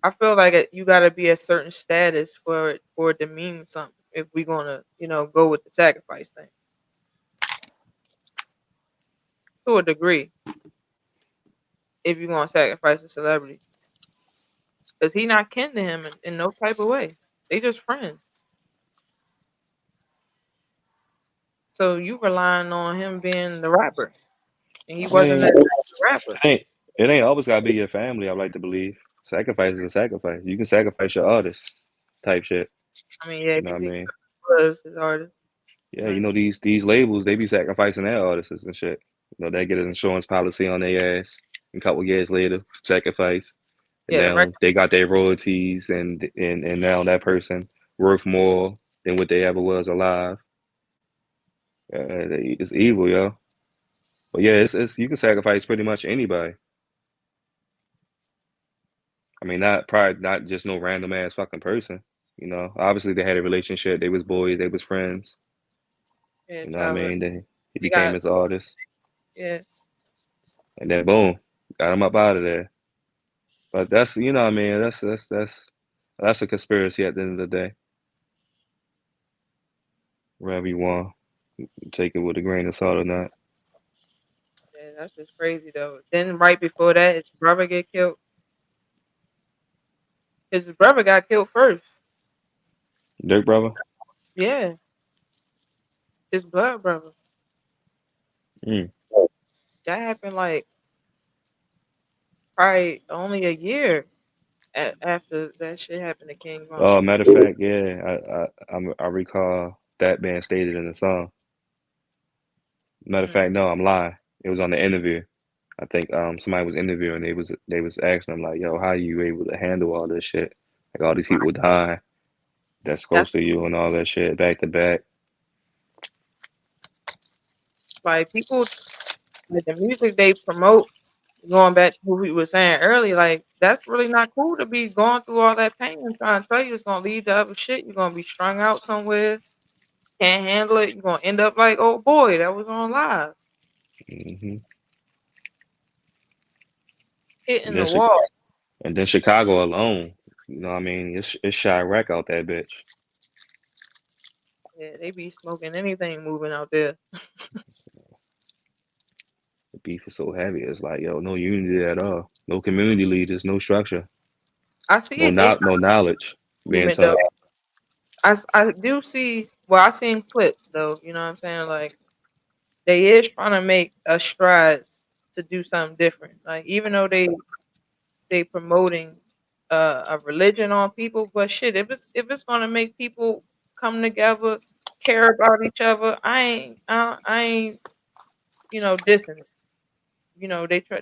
I feel like you gotta be a certain status for it to mean something if we're gonna, go with the sacrifice thing. to a degree if you're gonna sacrifice a celebrity, because he not kin to him in no type of way. They just friends. So you relying on him being the rapper, and he I wasn't mean, that type of rapper. it ain't always gotta be your family. I like to believe sacrifice is a sacrifice. You can sacrifice your artist type shit. I mean, yeah, You know because what I he mean? was his artist. Yeah, Right. these labels they be sacrificing their artists and shit. They get an insurance policy on their ass. And a couple years later, sacrifice, and Yeah, the now record. they got their royalties, and now that person worth more than what they ever was alive. It's evil, yo. But yeah, it's you can sacrifice pretty much anybody. I mean, not just no random ass fucking person. Obviously they had a relationship. They was boys. They was friends. Yeah, You know what I childhood. mean? Then he They became got his artist, yeah, and then boom, got him up out of there. But that's what I mean. That's a conspiracy at the end of the day. Wherever you want, take it with a grain of salt or not. yeah. That's just crazy though. Then right before that, his brother get killed. His brother got killed first. Dirk brother. Yeah, his blood brother. Mm. That happened like probably only a year after that shit happened to King Von. Matter of fact, yeah, I recall that being stated in the song. Matter of Mm. fact, no, I'm lying. It was on the interview. I think somebody was interviewing. They was asking him like, "Yo, how you able to handle all this shit? Like all these people dying that's close That's to you and all that shit back to back." like people like the music they promote. Going back to what we were saying earlier, like that's really not cool to be going through all that pain and trying to tell you it's gonna lead to other shit. You're gonna be strung out somewhere, can't handle it. You're gonna end up like oh boy that was on live, hmm And hitting then the wall. Chicago alone. What I mean, it's Chirac out that bitch. Yeah, they be smoking anything moving out there. The beef is so heavy. It's like, yo, no unity at all. No community leaders. No structure. I see No it. It's not no knowledge being movement though. taught. I do see. Well, I seen clips though. You know what I'm saying? Like they is trying to make a stride to do something different. Like even though they promoting a religion on people, but shit, if it's gonna make people come together, care about each other, I ain't dissing it.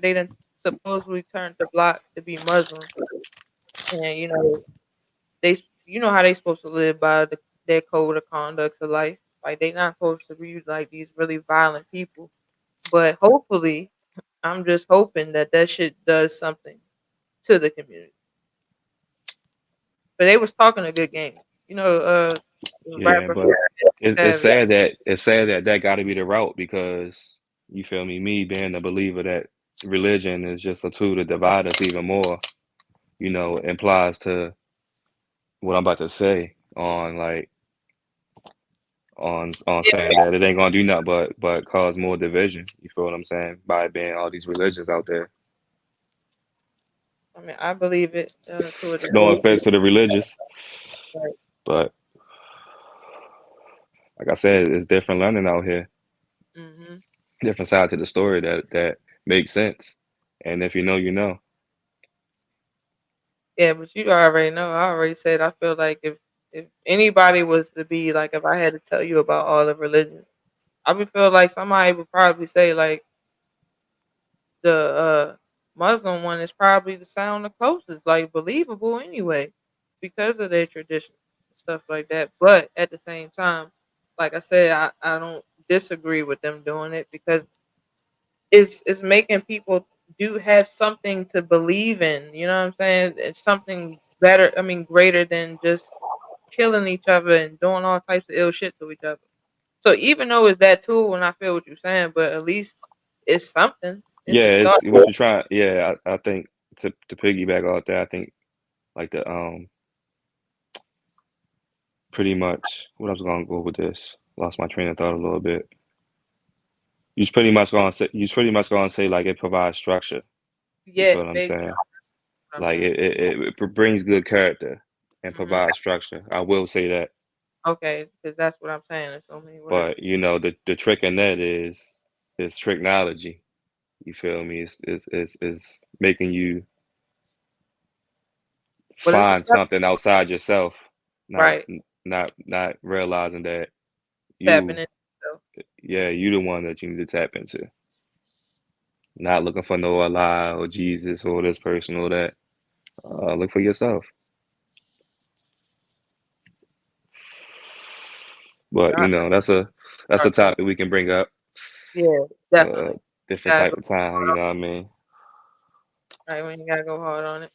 They done supposedly turned the block to be Muslim, and you know how they supposed to live by their code of conduct of life. Like they not supposed to be like these really violent people. But hopefully, I'm just hoping that shit does something to the community. But they was talking a good game. The Yeah, rapper but it's Savage. sad that that got to be the route because you feel me. Me being a believer that religion is just a tool to divide us even more. Implies to what I'm about to say on like on Yeah, saying that it ain't gonna do nothing but cause more division. You feel what I'm saying? By being all these religions out there. I mean, I believe it to a No degree. offense to the religious, Like, but like I said, it's different learning out here. hmm Different side to the story that makes sense. And if you know, you know. yeah, but you already know. I already said I feel like if anybody was to be like, if I had to tell you about all the religions, I would feel like somebody would probably say like the Muslim one is probably the sound the closest, like believable anyway, because of their traditions and stuff like that. But at the same time, like I said, I don't disagree with them doing it because it's making people do have something to believe in. You know what I'm saying? It's something better. I mean, greater than just killing each other and doing all types of ill shit to each other. So even though it's that tool, and I feel what you're saying, but at least it's something. It's a Yeah, start. it's what you're trying. Yeah, I think to piggyback off that, I think like the pretty much what I was gonna go with this. Lost my train of thought a little bit. you pretty much gonna say like it provides structure. You Yeah, feel what I'm basically saying? what I'm Like saying. it brings good character and Hmm. provides structure. I will say that. Okay, because that's what I'm saying in so many words. But you know, the trick in that is technology. You feel me? Is making you But it's a find step, something outside yourself, not right? not realizing that Tapping you, into stuff. yeah, you the one that you need to tap into. Not looking for no Allah or Jesus or this person or that. Look for yourself. But you Yeah, know, that's a topic we can bring up yeah, uh definitely. different Gotta type go of time. You know what I mean? right when you gotta go hard on it.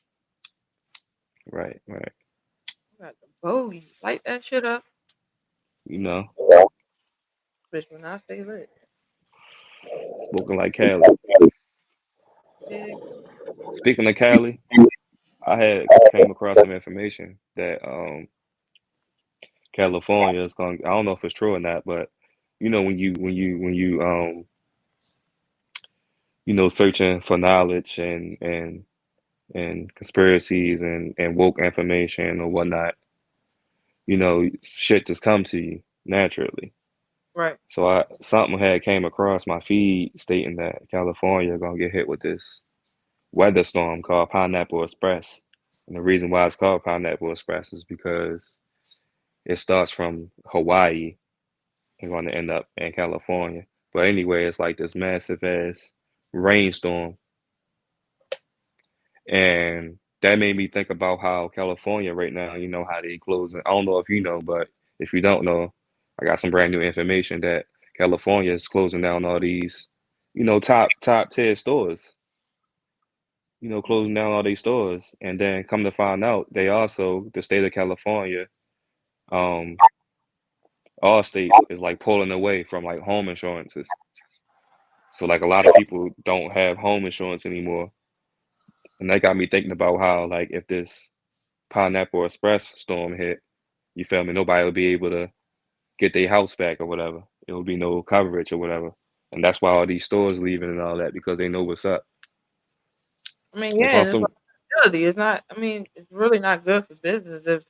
Right, right. Got the bogey. Light that shit up. You know, Bitch, when I stay lit. spoken like Cali. Yeah. Speaking of Cali, I had came across some information that California is going. I don't know if it's true or not, but you know when you you know searching for knowledge and conspiracies and woke information or whatnot, you know shit just come to you naturally. Right. So I something had came across my feed stating that California gonna get hit with this weather storm called Pineapple Express. And the reason why it's called Pineapple Express is because it starts from Hawaii and going to end up in California. But anyway, it's like this massive ass rainstorm. And that made me think about how California right now, you know, how they closing. I don't know if you know, but if you don't know, I got some brand new information that California is closing down all these, you know, top tier stores, you know, closing Hmm. down all these stores. And then come to find out, they also, the state of California, um, all state is like pulling away from like home insurances. So like a lot of people don't have home insurance anymore. And that got me thinking about how like if this Pineapple Express storm hit, you feel me, nobody will be able to get their house back or whatever. It will be no coverage or whatever. And that's why all these stores leaving and all that because they know what's up. I mean, Like yeah, on and it's some, liability. It's not. I mean, it's really not good for business if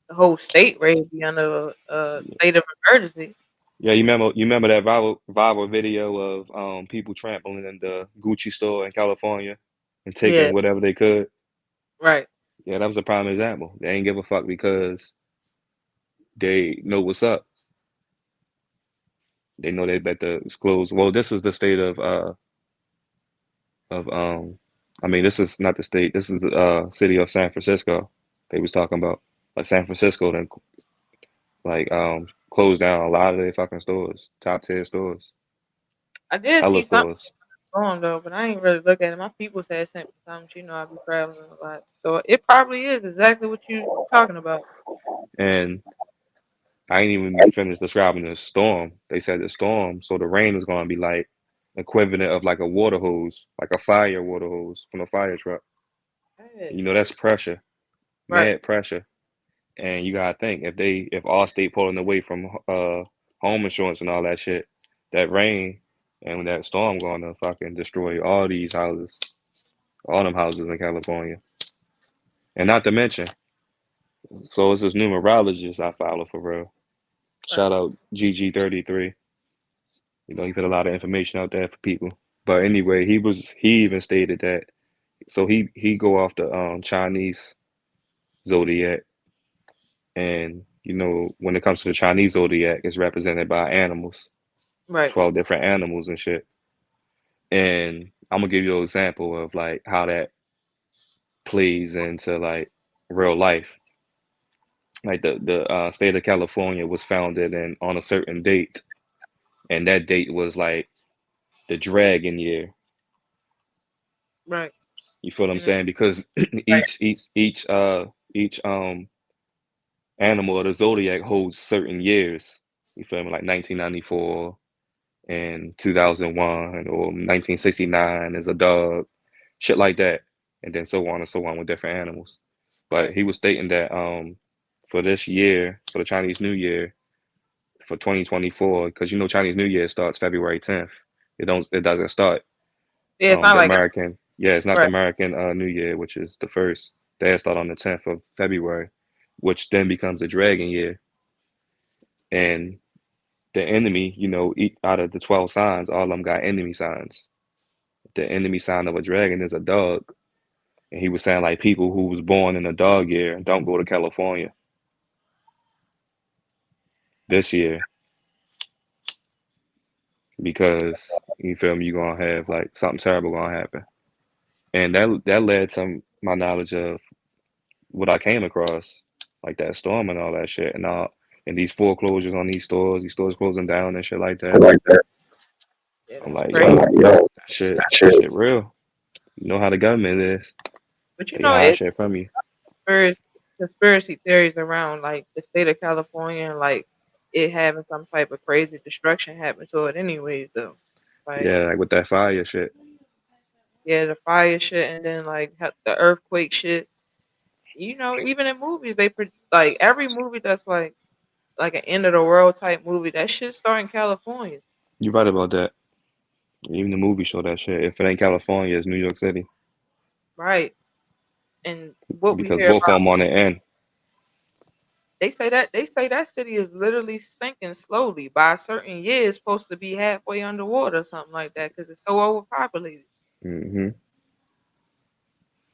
the whole state ready to be under a state of emergency. yeah, you remember that viral video of people trampling in the Gucci store in California and Yeah. taking whatever they could. Right. Yeah, that was a prime example. They ain't give a fuck because they know what's up. They know they better disclose. Well, this is the state of I mean, this is not the state. This is the city of San Francisco. They was talking about like San Francisco then like closed down a lot of their fucking stores, top tier stores, I did hella see something stores, on though, but I ain't really look at it. My people said sent me something. You know, I be traveling a lot, so it probably is exactly what you talking about. and I ain't even finished describing the storm. They said the storm, so the rain is gonna be like equivalent of like a water hose, like a fire water hose from a fire truck. Yeah. You know, that's pressure, Right. mad pressure. And you gotta think if all state pulling away from home insurance and all that shit, that rain and that storm gonna fucking destroy all these houses, all them houses in California. And not to mention, so it's this numerologist I follow for real. Right. Shout out GG33. You know, he put a lot of information out there for people. But anyway, he even stated that so he go off the Chinese zodiac and you know when it comes to the Chinese zodiac it's represented by animals, Right. 12 different animals and shit. And I'm gonna give you an example of like how that plays into like real life. Like the state of California was founded in on a certain date, and that date was like the dragon year. Right. You feel what I'm And then, saying? Because right. each animal of the zodiac holds certain years. You feel me? Like 1994 and 2001 or 1969 is a dog, shit like that, and then so on and so on with different animals. But Right. he was stating that for this year, for the Chinese New Year, for 2024, because you know Chinese New Year starts February 10th. It doesn't start Yeah, it's not the like a American. Yeah, it's not the right. American New Year, which is the first. They start on the 10th of February, which then becomes the Dragon Year. And the enemy, out of the 12 signs, all of them got enemy signs. The enemy sign of a dragon is a dog. And he was saying like people who was born in a dog year don't go to California this year because you feel me, you're gonna have like something terrible gonna happen. And that led to my knowledge of what I came across, like that storm and all that shit and these foreclosures on these stores closing down and shit like that. Yeah, So I'm that's like, crazy. yo, that shit real. You know how the government is. But They hide it's shit from you. conspiracy conspiracy theories around like the state of California and like it having some type of crazy destruction happen to it anyways though. Like Yeah, like with that fire shit. yeah, the fire shit and then like the earthquake shit. Even in movies like every movie that's like an end of the world type movie, that shit start in California. You're right about that. Even the movie show that shit. If it ain't California, it's New York City Right. And what we because hear both of about them on the end. they say that city is literally sinking slowly. By a certain year, it's supposed to be halfway underwater or something like that because it's so overpopulated. Hmm.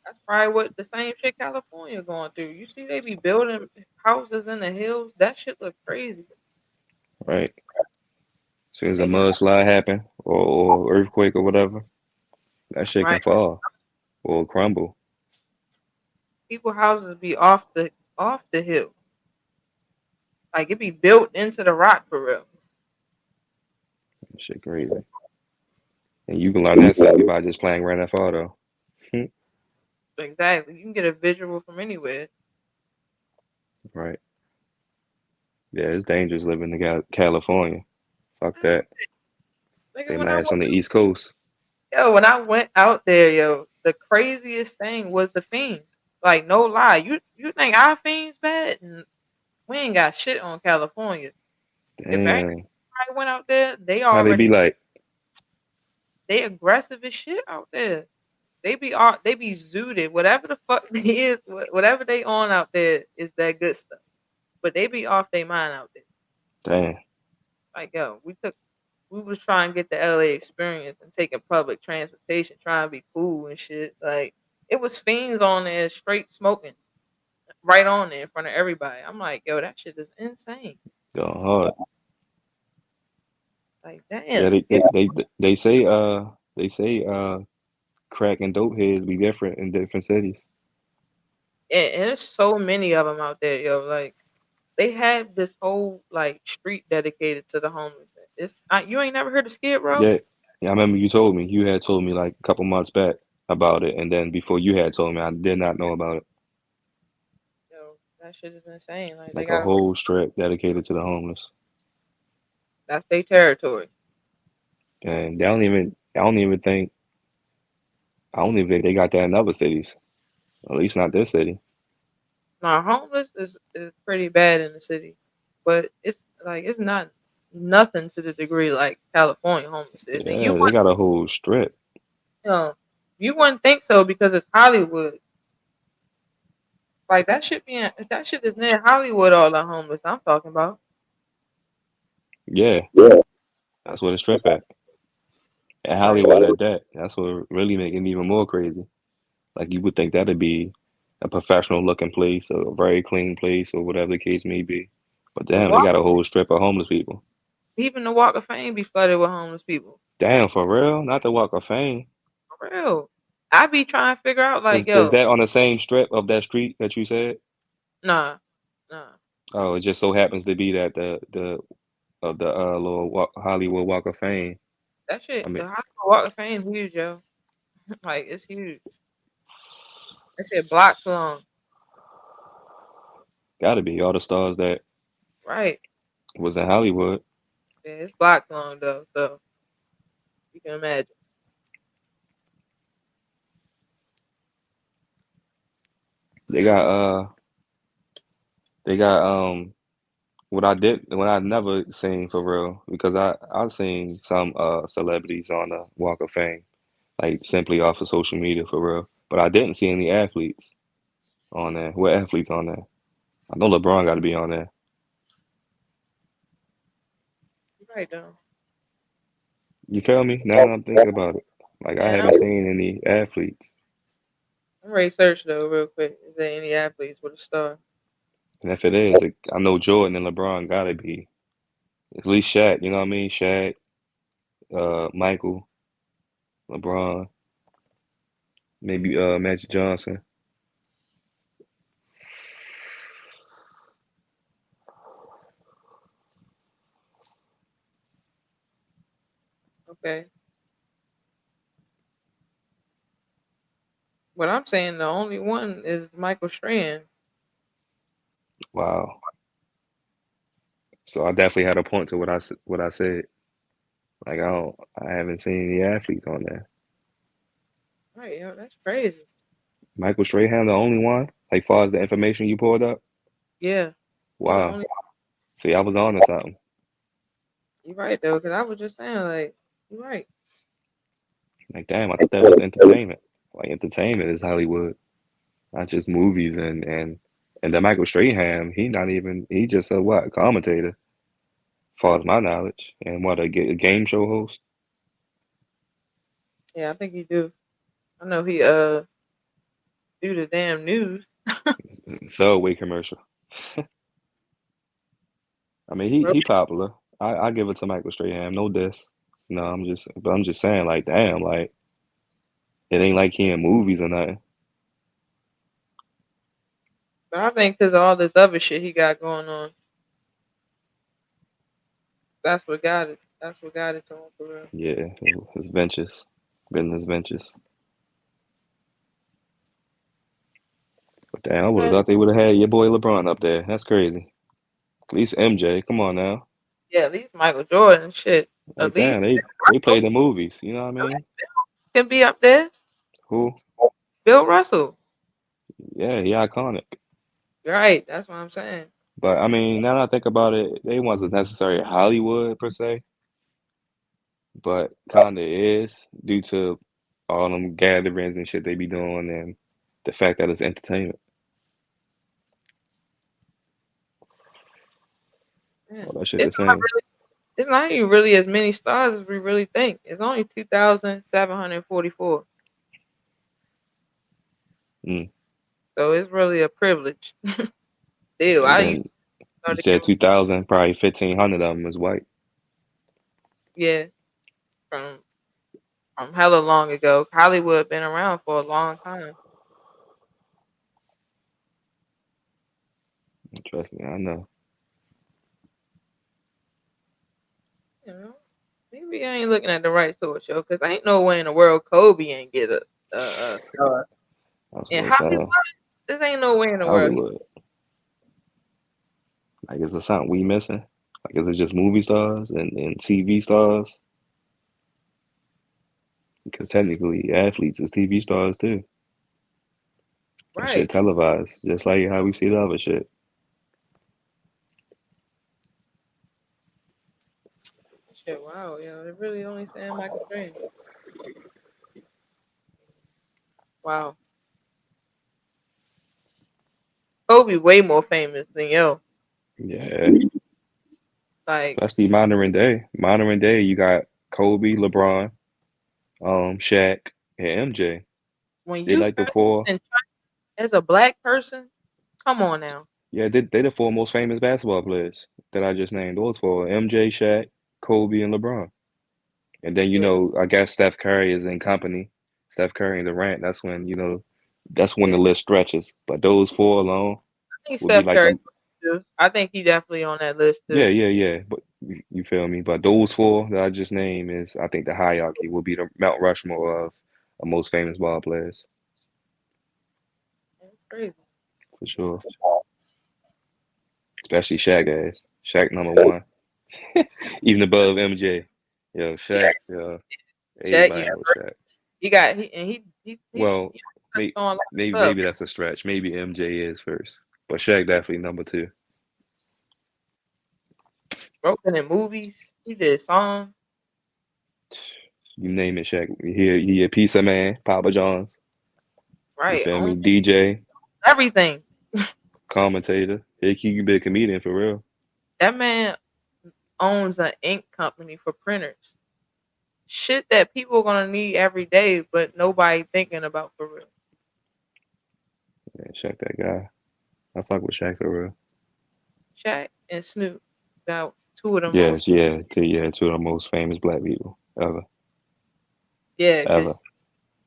That's probably what the same shit California going through. You see, they be building houses in the hills. That shit look crazy. Right. As soon as a They got mudslide happen or earthquake or whatever, that shit right. can fall or crumble. People houses be off the hill. Like it be built into the rock for real. That shit crazy. And you can learn that simply by just playing Grand Theft Auto. Exactly. You can get a visual from anywhere. Right. Yeah, it's dangerous living in California. Fuck Man, that. nigga, Stay my ass on the East Coast. when I went out there, the craziest thing was the fiends. Like no lie, you think our fiends bad? We ain't got shit on California. If everybody Damn. went out there, they How they already be like? they aggressive as shit out there. They be zooted. Whatever the fuck they is, whatever they on out there is that good stuff. But they be off their mind out there. Damn. Like we was trying to get the LA experience and taking public transportation, trying to be cool and shit. Like it was fiends on there straight smoking right on there in front of everybody. I'm like, yo, that shit is insane. Going hard. Like, Yeah, damn. they say crack and dope heads be different in different cities. And there's so many of them out there, yo. Like they had this whole like street dedicated to the homeless. You ain't never heard of Skid Row? Yeah. Yeah, I remember you had told me like a couple months back about it, and then before you had told me, I did not know about it. Yo, that shit is insane. Like they Like a got a whole whole strip dedicated to the homeless. that's their territory. And I don't even think they got that in other cities. At least not this city. Now homeless is pretty bad in the city, but it's like it's not nothing to the degree like California homeless is. And Yeah, they got a whole strip. know, you wouldn't think so because it's Hollywood. Like that shit is near Hollywood. All the homeless I'm talking about. Yeah, that's where the strip at. And Like Hollywood at that. That's what really making it even more crazy. Like you would think that'd be a professional looking place, a very clean place, or whatever the case may be. But the damn, they walk, got a whole strip of homeless people. even the Walk of Fame be flooded with homeless people. Damn, for real? Not the Walk of Fame. For real. I be trying to figure out like, Is yo, that on the same strip of that street that you said? nah, nah. Oh, it just so happens to be that the of the little Hollywood Walk of Fame. That I shit, mean, the Hollywood Walk of Fame huge, yo. Like it's huge. That shit blocks long. gotta be all the stars that Right. was in Hollywood. Yeah, it's blocks long though, so you can imagine. They Yeah. got they got what I never seen for real, because I seen some celebrities on the Walk of Fame, like simply off of social media for real. But I didn't see any athletes on there. What athletes on there? I know LeBron got to be on there. Right though. You feel me? Now that I'm thinking about it, like I Yeah, haven't seen any athletes, I'm ready to search though real quick. Is there any athletes with a star? and if it is, I know Jordan and LeBron got to be at least Shaq. You know what I mean? Shaq, Michael, LeBron, maybe Magic Johnson. Okay. But I'm saying the only one is Michael Strand. Wow. So I definitely had a point to what I said. Like I haven't seen any athletes on there. Right, yo, that's crazy. Michael Strahan, the only one. Like far as the information you pulled up. Yeah, he the Wow. only. See, I was on to something. You're right though, because I was just saying like, you're right. Like damn, I thought that was entertainment. Like entertainment is Hollywood, not just movies and the Michael Strahan. He not even. He just a what commentator, as far as my knowledge, and what a game show host. Yeah, I think he do. I know he do the damn news. Subway commercial. I mean, he popular. I give it to Michael Strahan. No diss. No, I'm just saying, like, damn, like, it ain't like he in movies or nothing. But I think because of all this other shit he got going on, that's what got it. That's what got it to him for real. Yeah, his ventures, business ventures. But damn, I would have Okay. thought they would have had your boy LeBron up there. That's crazy. At least MJ. Come on now. Yeah, at least Michael Jordan shit. Like, At least damn, they played the movies. You know what I at mean? least can be up there. Who? Bill Russell. Yeah, he iconic. Right. That's what I'm saying. But I mean, now that I think about it, they wasn't necessarily Hollywood per se, but kinda is due to all them gatherings and shit they be doing and the fact that it's entertainment. Yeah. All that shit the It's not same. really. It's not even really as many stars as we really think. It's only 2,744. Mm. So it's really a privilege. Still, And I used then to you start to said give them. 2000, probably 1500 of them is white. Yeah, from hella long ago. Hollywood been around for a long time. Trust me, I know. You know, maybe I ain't looking at the right source, yo. Because ain't no way in the world Kobe ain't get a star. That's In what I'm Hollywood, saying. this ain't no way in the world. Hollywood. Like, is there something we missing? Like, is it just movie stars and TV stars? Because technically, athletes is TV stars too. That shit Right. televised, just like how we see the other shit. Shit, wow, yo. They really only saying Michael Strahan. Wow. Kobe way more famous than yo. Yeah, Like especially modern day. Modern day, you got Kobe, LeBron, Shaq, and MJ. when They you like the four. and as a black person, come on now. Yeah, they the four most famous basketball players that I just named. Those four: MJ, Shaq, Kobe, and LeBron. And then Yeah, I guess Steph Curry is in company. Steph Curry and Durant. That's when the yeah. list stretches. But those four alone I think would be Steph like Curry the too. I think he definitely on that list yeah, too. yeah, yeah. But you feel me? But those four that I just named is I think the hierarchy will be the Mount Rushmore of most famous ball players That's crazy. for sure. Especially Shaq guys. Shaq number one, even above MJ. Yo, Yeah, Shaq. Yo, Shaq. Yeah, everybody knows Shaq. he got he and Well, he touched on a lot of maybe stuff. that's a stretch. Maybe MJ is first, but Shaq definitely number two. Wrote it in movies. He did songs. You name it, Shaq. He a pizza man, Papa John's. You Right. feel On me? DJ, everything. commentator. He could be a comedian for real. That man owns an ink company for printers. Shit that people are gonna need every day, but nobody thinking about for real. Yeah, Shaq that guy. I fuck with Shaq for real. Shaq and Snoop. That was two of the Yes, most. yeah, two of the most famous black people ever, Yeah, because ever.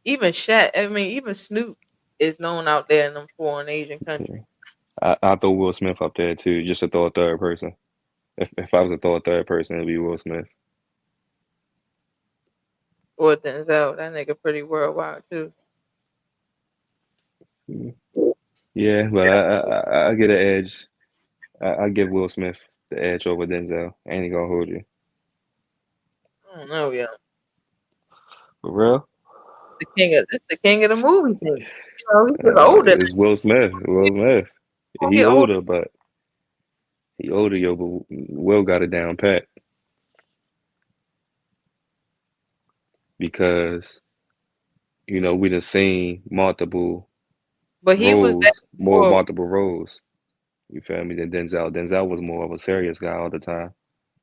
even Shaq, I mean, even Snoop is known out there in them foreign Asian Yeah. countries. I throw Will Smith up there too, just to throw a third person. If I was to throw a third person, it'd be Will Smith. Or Denzel, that nigga pretty worldwide too. Mm. Yeah, but I get an edge. I give Will Smith the edge over Denzel. I ain't gonna hold you. I don't know, yeah. For real? This the king of the movie thing. You know, he's just older. It's Will Smith. Will Smith. He He older, older, but he older, yo. But Will got it down pat because we done seen but he was that more for. multiple roles. You feel me? Than Denzel. Denzel was more of a serious guy all the time,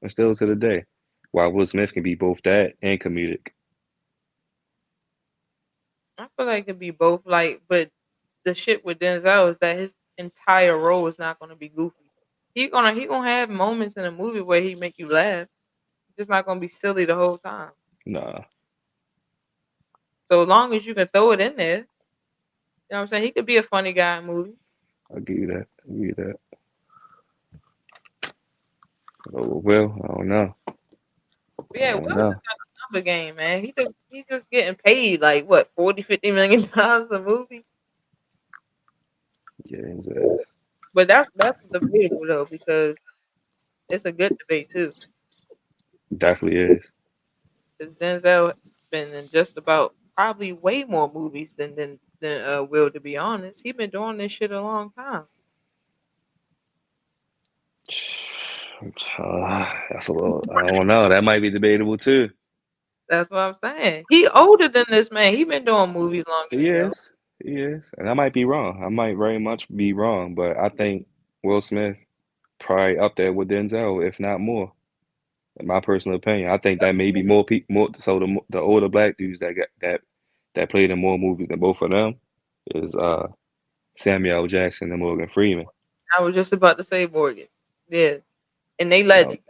and still to the day. While Will Smith can be both that and comedic. I feel like it'd be both. Like, but the shit with Denzel is that his entire role is not gonna be goofy. He gonna have moments in a movie where he make you laugh. It's just not gonna be silly the whole time. Nah, So as long as you can throw it in there, you know what I'm saying? He could be a funny guy in movies. I'll give you that. I'll give you that. Oh, Will, I don't know. But I yeah, don't Will just know. got a number game, man. He just getting paid like what, 40, $50 million a movie. Yeah, his ass. But that's debatable though, because it's a good debate too. Definitely is. Because Denzel been in just about probably way more movies than Will, to be honest. He been doing this shit a long time. That's a little. I don't know. That might be debatable too. That's what I'm saying. He older than this man. He been doing movies longer He than him. is. He is. And I might be wrong. I might very much be wrong, but I think Will Smith probably up there with Denzel, if not more. In my personal opinion, I think that maybe more people, more so the older black dudes that played in more movies than both of them is Samuel L. Jackson and Morgan Freeman. I was just about to say Morgan. Yeah. And they Now, legends.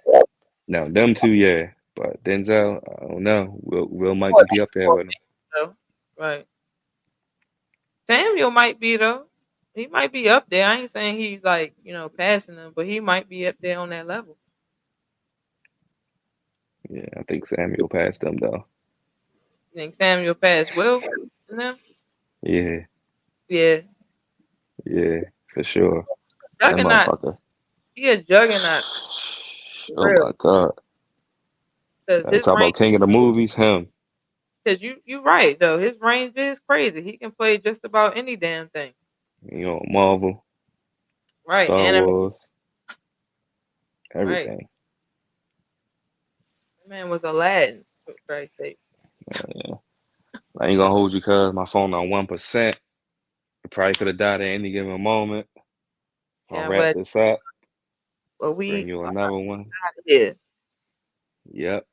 now them two, yeah, but Denzel, I don't know. Will might More be up there more with him. famous, though. Right. Samuel might be though. He might be up there. I ain't saying he's like, passing them, but he might be up there on that level. Yeah, I think Samuel passed them though. You think Samuel passed Will and them? Yeah, Yeah. yeah, for sure. That Juggernaut, motherfucker. he a juggernaut for Oh real. my God. Cause his Talk range, about king of the movies, him. cause you right though. His range is crazy. He can play just about any damn thing. Marvel, Right. Star Anime. Wars, Right. everything. That man was Aladdin, for Christ's sake. Yeah. I ain't gonna hold you, cuz my phone on 1%. It probably could have died at any given moment. I'll Yeah, wrap this up, but bring we you are another one. out of here. Yep.